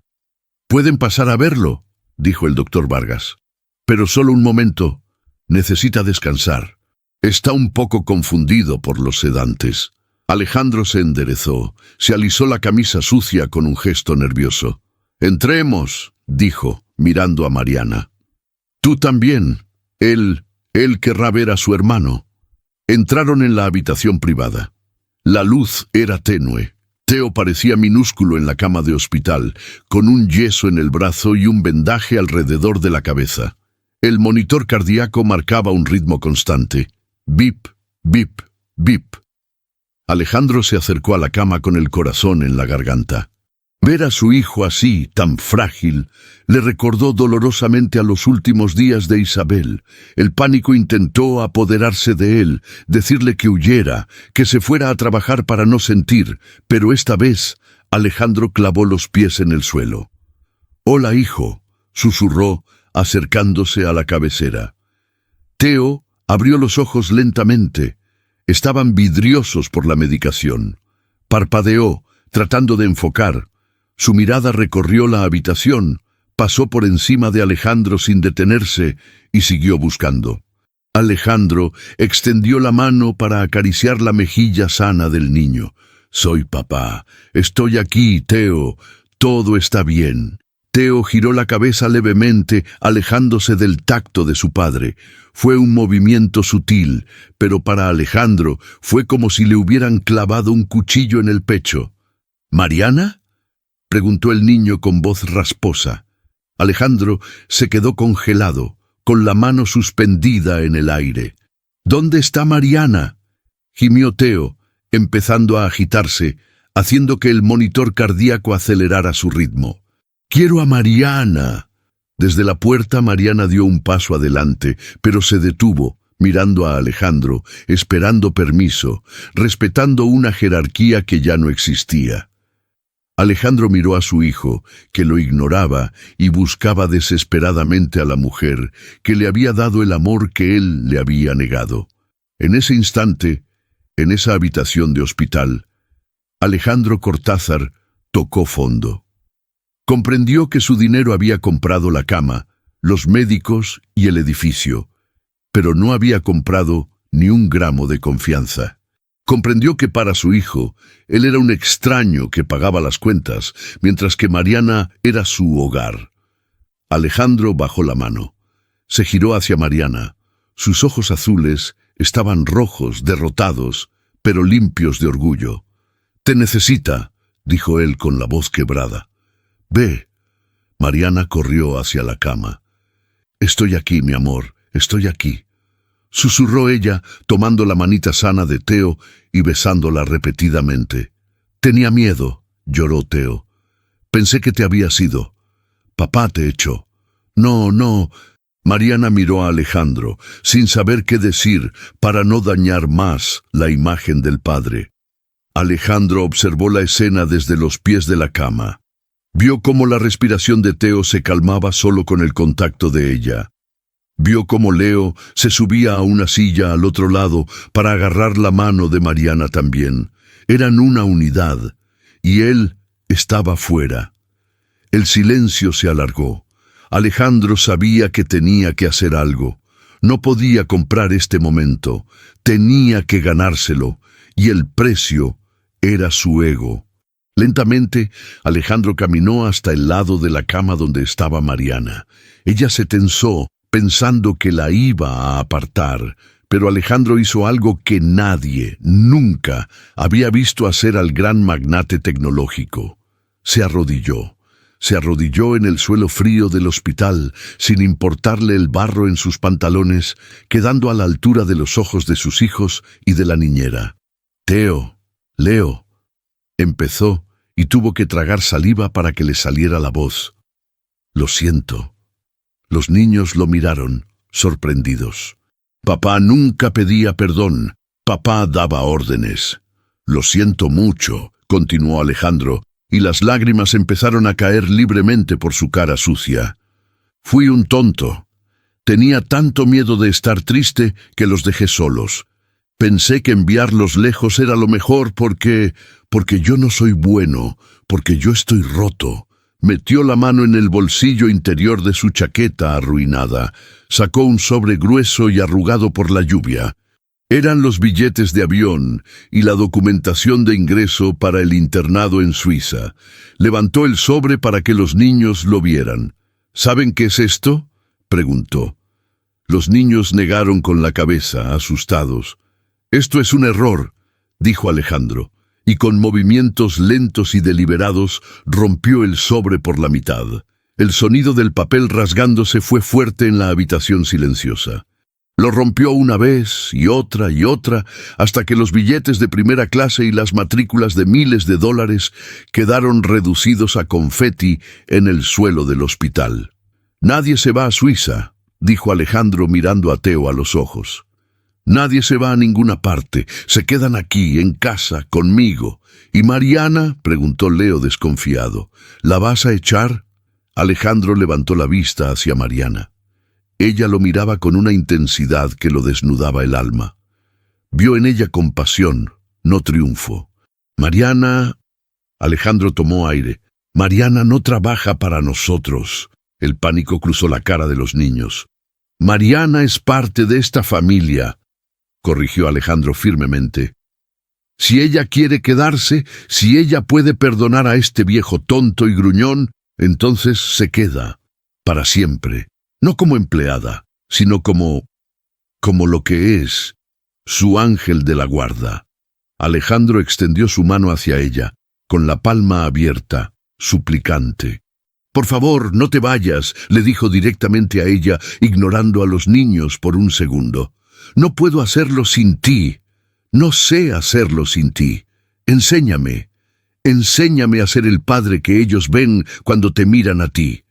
«Pueden pasar a verlo», dijo el doctor Vargas. «Pero solo un momento. Necesita descansar. Está un poco confundido por los sedantes». Alejandro se enderezó, se alisó la camisa sucia con un gesto nervioso. «Entremos», dijo, mirando a Mariana. «Tú también. Él querrá ver a su hermano». Entraron en la habitación privada. La luz era tenue. Teo parecía minúsculo en la cama de hospital, con un yeso en el brazo y un vendaje alrededor de la cabeza. El monitor cardíaco marcaba un ritmo constante. Bip, bip, bip. Alejandro se acercó a la cama con el corazón en la garganta. Ver a su hijo así, tan frágil, le recordó dolorosamente a los últimos días de Isabel. El pánico intentó apoderarse de él, decirle que huyera, que se fuera a trabajar para no sentir, pero esta vez Alejandro clavó los pies en el suelo. «Hola, hijo», susurró, acercándose a la cabecera. Teo abrió los ojos lentamente. Estaban vidriosos por la medicación. Parpadeó, tratando de enfocar. Su mirada recorrió la habitación, pasó por encima de Alejandro sin detenerse y siguió buscando. Alejandro extendió la mano para acariciar la mejilla sana del niño. «Soy papá. Estoy aquí, Teo. Todo está bien». Teo giró la cabeza levemente, alejándose del tacto de su padre. Fue un movimiento sutil, pero para Alejandro fue como si le hubieran clavado un cuchillo en el pecho. «¿Mariana?», preguntó el niño con voz rasposa. Alejandro se quedó congelado, con la mano suspendida en el aire. ¿Dónde está Mariana?, gimió Teo, empezando a agitarse, haciendo que el monitor cardíaco acelerara su ritmo. «¡Quiero a Mariana!». Desde la puerta Mariana dio un paso adelante, pero se detuvo, mirando a Alejandro, esperando permiso, respetando una jerarquía que ya no existía. Alejandro miró a su hijo, que lo ignoraba y buscaba desesperadamente a la mujer que le había dado el amor que él le había negado. En ese instante, en esa habitación de hospital, Alejandro Cortázar tocó fondo. Comprendió que su dinero había comprado la cama, los médicos y el edificio, pero no había comprado ni un gramo de confianza. Comprendió que para su hijo, él era un extraño que pagaba las cuentas, mientras que Mariana era su hogar. Alejandro bajó la mano. Se giró hacia Mariana. Sus ojos azules estaban rojos, derrotados, pero limpios de orgullo. «Te necesita», dijo él con la voz quebrada. «Ve». Mariana corrió hacia la cama. «Estoy aquí, mi amor, estoy aquí», susurró ella, tomando la manita sana de Teo y besándola repetidamente. «Tenía miedo», lloró Teo. «Pensé que te habías ido. Papá te echó». «No, no». Mariana miró a Alejandro, sin saber qué decir para no dañar más la imagen del padre. Alejandro observó la escena desde los pies de la cama. Vio cómo la respiración de Teo se calmaba solo con el contacto de ella. Vio cómo Leo se subía a una silla al otro lado para agarrar la mano de Mariana también. Eran una unidad, y él estaba fuera. El silencio se alargó. Alejandro sabía que tenía que hacer algo. No podía comprar este momento. Tenía que ganárselo, y el precio era su ego. Lentamente, Alejandro caminó hasta el lado de la cama donde estaba Mariana. Ella se tensó, pensando que la iba a apartar, pero Alejandro hizo algo que nadie, nunca, había visto hacer al gran magnate tecnológico. Se arrodilló. Se arrodilló en el suelo frío del hospital, sin importarle el barro en sus pantalones, quedando a la altura de los ojos de sus hijos y de la niñera. «Teo, Leo», empezó, y tuvo que tragar saliva para que le saliera la voz. «Lo siento». Los niños lo miraron, sorprendidos. Papá nunca pedía perdón, papá daba órdenes. «Lo siento mucho», continuó Alejandro, y las lágrimas empezaron a caer libremente por su cara sucia. «Fui un tonto. Tenía tanto miedo de estar triste que los dejé solos. Pensé que enviarlos lejos era lo mejor porque yo no soy bueno, porque yo estoy roto». Metió la mano en el bolsillo interior de su chaqueta arruinada. Sacó un sobre grueso y arrugado por la lluvia. Eran los billetes de avión y la documentación de ingreso para el internado en Suiza. Levantó el sobre para que los niños lo vieran. «¿Saben qué es esto?», preguntó. Los niños negaron con la cabeza, asustados. «Esto es un error», dijo Alejandro, y con movimientos lentos y deliberados rompió el sobre por la mitad. El sonido del papel rasgándose fue fuerte en la habitación silenciosa. Lo rompió una vez y otra, hasta que los billetes de primera clase y las matrículas de miles de dólares quedaron reducidos a confeti en el suelo del hospital. «Nadie se va a Suiza», dijo Alejandro mirando a Teo a los ojos. «Nadie se va a ninguna parte, se quedan aquí, en casa, conmigo». «¿Y Mariana?», preguntó Leo desconfiado. «¿La vas a echar?». Alejandro levantó la vista hacia Mariana. Ella lo miraba con una intensidad que lo desnudaba el alma. Vio en ella compasión, no triunfo. «Mariana...» Alejandro tomó aire. «Mariana no trabaja para nosotros». El pánico cruzó la cara de los niños. «Mariana es parte de esta familia», corrigió Alejandro firmemente. «Si ella quiere quedarse, si ella puede perdonar a este viejo tonto y gruñón, entonces se queda, para siempre, no como empleada, sino como lo que es, su ángel de la guarda». Alejandro extendió su mano hacia ella, con la palma abierta, suplicante. «Por favor, no te vayas», le dijo directamente a ella, ignorando a los niños por un segundo. No puedo hacerlo sin ti. No sé hacerlo sin ti. Enséñame. Enséñame a ser el padre que ellos ven cuando te miran a ti.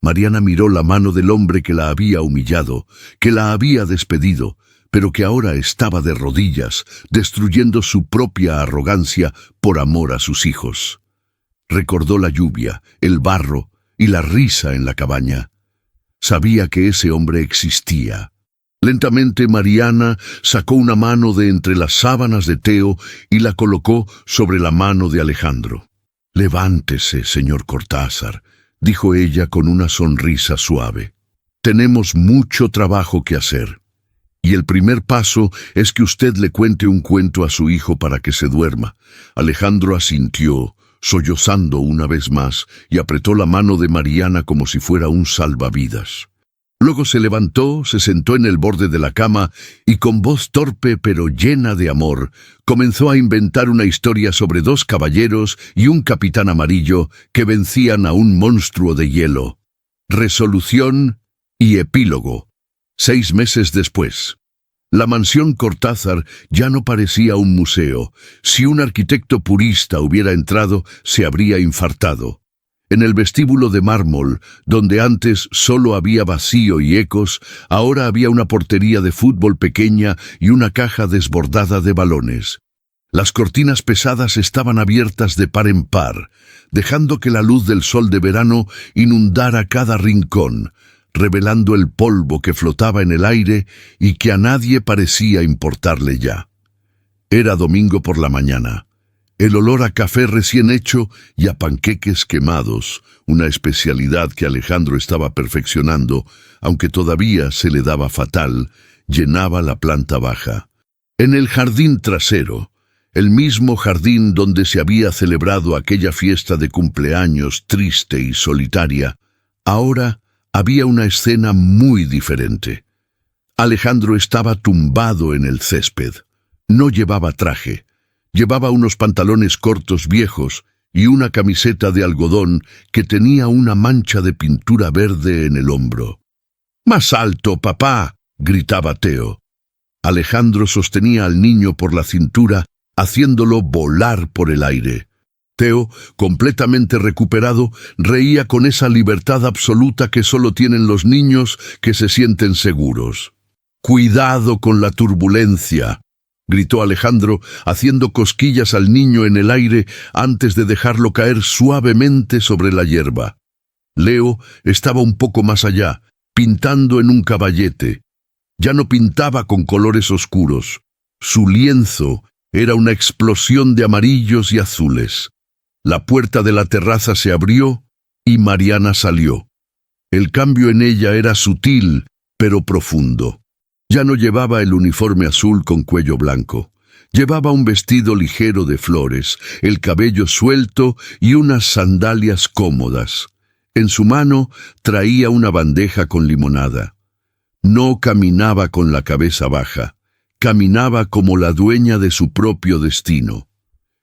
Mariana miró la mano del hombre que la había humillado, que la había despedido, pero que ahora estaba de rodillas, destruyendo su propia arrogancia por amor a sus hijos. Recordó la lluvia, el barro y la risa en la cabaña. Sabía que ese hombre existía. Lentamente Mariana sacó una mano de entre las sábanas de Teo y la colocó sobre la mano de Alejandro. «Levántese, señor Cortázar», dijo ella con una sonrisa suave. «Tenemos mucho trabajo que hacer. Y el primer paso es que usted le cuente un cuento a su hijo para que se duerma». Alejandro asintió, sollozando una vez más, y apretó la mano de Mariana como si fuera un salvavidas. Luego se levantó, se sentó en el borde de la cama y con voz torpe pero llena de amor, comenzó a inventar una historia sobre dos caballeros y un capitán amarillo que vencían a un monstruo de hielo. Resolución y epílogo. 6 meses después. La mansión Cortázar ya no parecía un museo. Si un arquitecto purista hubiera entrado, se habría infartado. En el vestíbulo de mármol, donde antes solo había vacío y ecos, ahora había una portería de fútbol pequeña y una caja desbordada de balones. Las cortinas pesadas estaban abiertas de par en par, dejando que la luz del sol de verano inundara cada rincón, revelando el polvo que flotaba en el aire y que a nadie parecía importarle ya. Era domingo por la mañana. El olor a café recién hecho y a panqueques quemados, una especialidad que Alejandro estaba perfeccionando, aunque todavía se le daba fatal, llenaba la planta baja. En el jardín trasero, el mismo jardín donde se había celebrado aquella fiesta de cumpleaños triste y solitaria, ahora había una escena muy diferente. Alejandro estaba tumbado en el césped. No llevaba traje. Llevaba unos pantalones cortos viejos y una camiseta de algodón que tenía una mancha de pintura verde en el hombro. «¡Más alto, papá!», gritaba Teo. Alejandro sostenía al niño por la cintura, haciéndolo volar por el aire. Teo, completamente recuperado, reía con esa libertad absoluta que solo tienen los niños que se sienten seguros. «¡Cuidado con la turbulencia!», gritó Alejandro, haciendo cosquillas al niño en el aire antes de dejarlo caer suavemente sobre la hierba. Leo estaba un poco más allá, pintando en un caballete. Ya no pintaba con colores oscuros. Su lienzo era una explosión de amarillos y azules. La puerta de la terraza se abrió y Mariana salió. El cambio en ella era sutil, pero profundo. Ya no llevaba el uniforme azul con cuello blanco. Llevaba un vestido ligero de flores, el cabello suelto y unas sandalias cómodas. En su mano traía una bandeja con limonada. No caminaba con la cabeza baja. Caminaba como la dueña de su propio destino.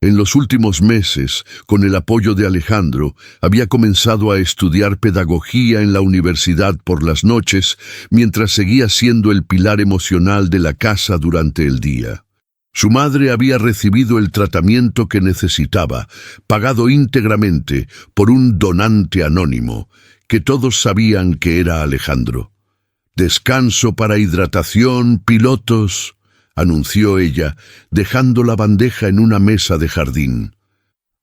En los últimos meses, con el apoyo de Alejandro, había comenzado a estudiar pedagogía en la universidad por las noches, mientras seguía siendo el pilar emocional de la casa durante el día. Su madre había recibido el tratamiento que necesitaba, pagado íntegramente por un donante anónimo, que todos sabían que era Alejandro. «Descanso para hidratación, pilotos», anunció ella, dejando la bandeja en una mesa de jardín.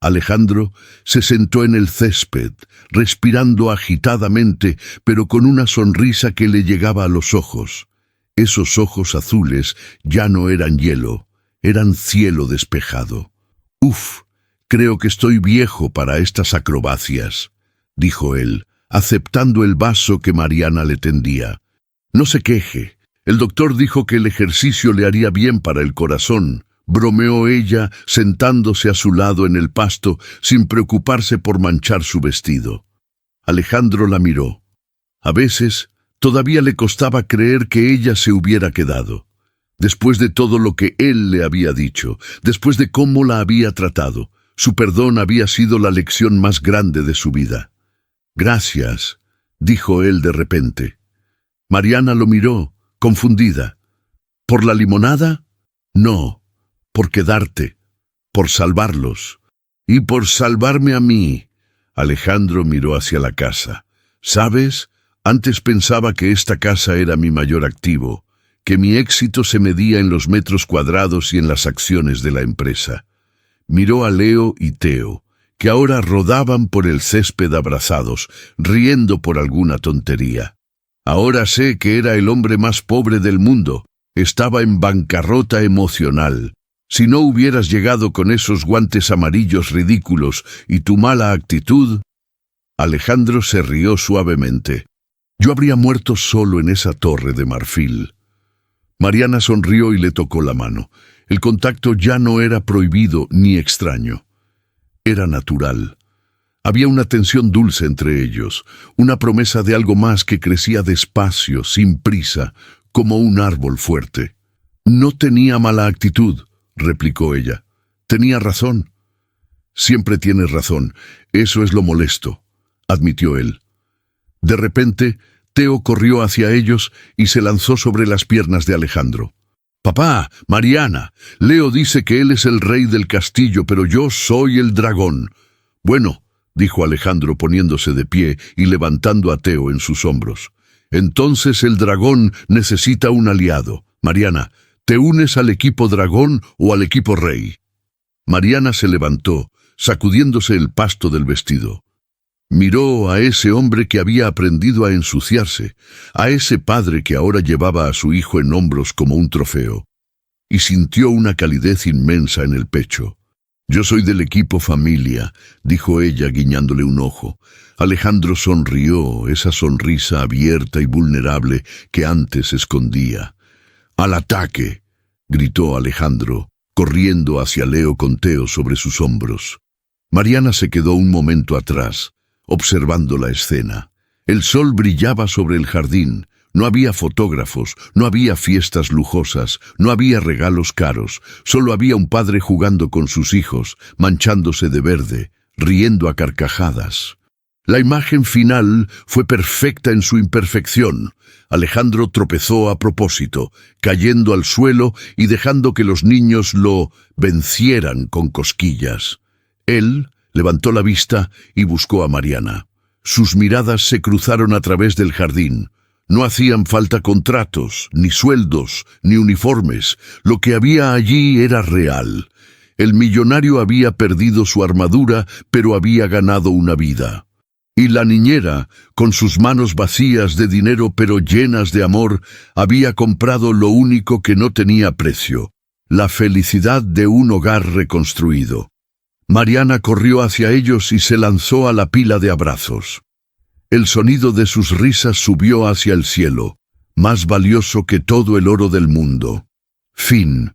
Alejandro se sentó en el césped, respirando agitadamente, pero con una sonrisa que le llegaba a los ojos. Esos ojos azules ya no eran hielo, eran cielo despejado. «Uf, creo que estoy viejo para estas acrobacias», dijo él, aceptando el vaso que Mariana le tendía. «No se queje. El doctor dijo que el ejercicio le haría bien para el corazón», bromeó ella, sentándose a su lado en el pasto, sin preocuparse por manchar su vestido. Alejandro la miró. A veces, todavía le costaba creer que ella se hubiera quedado. Después de todo lo que él le había dicho, después de cómo la había tratado, su perdón había sido la lección más grande de su vida. «Gracias», dijo él de repente. Mariana lo miró, confundida. ¿Por la limonada? No, por quedarte, por salvarlos. Y por salvarme a mí. Alejandro miró hacia la casa. ¿Sabes? Antes pensaba que esta casa era mi mayor activo, que mi éxito se medía en los metros cuadrados y en las acciones de la empresa. Miró a Leo y Teo, que ahora rodaban por el césped abrazados, riendo por alguna tontería. Ahora sé que era el hombre más pobre del mundo. Estaba en bancarrota emocional. Si no hubieras llegado con esos guantes amarillos ridículos y tu mala actitud... Alejandro se rió suavemente. Yo habría muerto solo en esa torre de marfil. Mariana sonrió y le tocó la mano. El contacto ya no era prohibido ni extraño. Era natural. Había una tensión dulce entre ellos, una promesa de algo más que crecía despacio, sin prisa, como un árbol fuerte. No tenía mala actitud, replicó ella. Tenía razón. Siempre tienes razón. Eso es lo molesto, admitió él. De repente, Teo corrió hacia ellos y se lanzó sobre las piernas de Alejandro. «Papá, Mariana, Leo dice que él es el rey del castillo, pero yo soy el dragón». «Bueno», dijo Alejandro poniéndose de pie y levantando a Teo en sus hombros. «Entonces el dragón necesita un aliado. Mariana, ¿te unes al equipo dragón o al equipo rey?» Mariana se levantó, sacudiéndose el pasto del vestido. Miró a ese hombre que había aprendido a ensuciarse, a ese padre que ahora llevaba a su hijo en hombros como un trofeo, y sintió una calidez inmensa en el pecho. «Yo soy del equipo familia», dijo ella guiñándole un ojo. Alejandro sonrió, esa sonrisa abierta y vulnerable que antes escondía. «¡Al ataque!», gritó Alejandro, corriendo hacia Leo con Teo sobre sus hombros. Mariana se quedó un momento atrás, observando la escena. El sol brillaba sobre el jardín. No había fotógrafos, no había fiestas lujosas, no había regalos caros. Solo había un padre jugando con sus hijos, manchándose de verde, riendo a carcajadas. La imagen final fue perfecta en su imperfección. Alejandro tropezó a propósito, cayendo al suelo y dejando que los niños lo vencieran con cosquillas. Él levantó la vista y buscó a Mariana. Sus miradas se cruzaron a través del jardín. No hacían falta contratos, ni sueldos, ni uniformes. Lo que había allí era real. El millonario había perdido su armadura, pero había ganado una vida. Y la niñera, con sus manos vacías de dinero pero llenas de amor, había comprado lo único que no tenía precio: la felicidad de un hogar reconstruido. Mariana corrió hacia ellos y se lanzó a la pila de abrazos. El sonido de sus risas subió hacia el cielo, más valioso que todo el oro del mundo. Fin.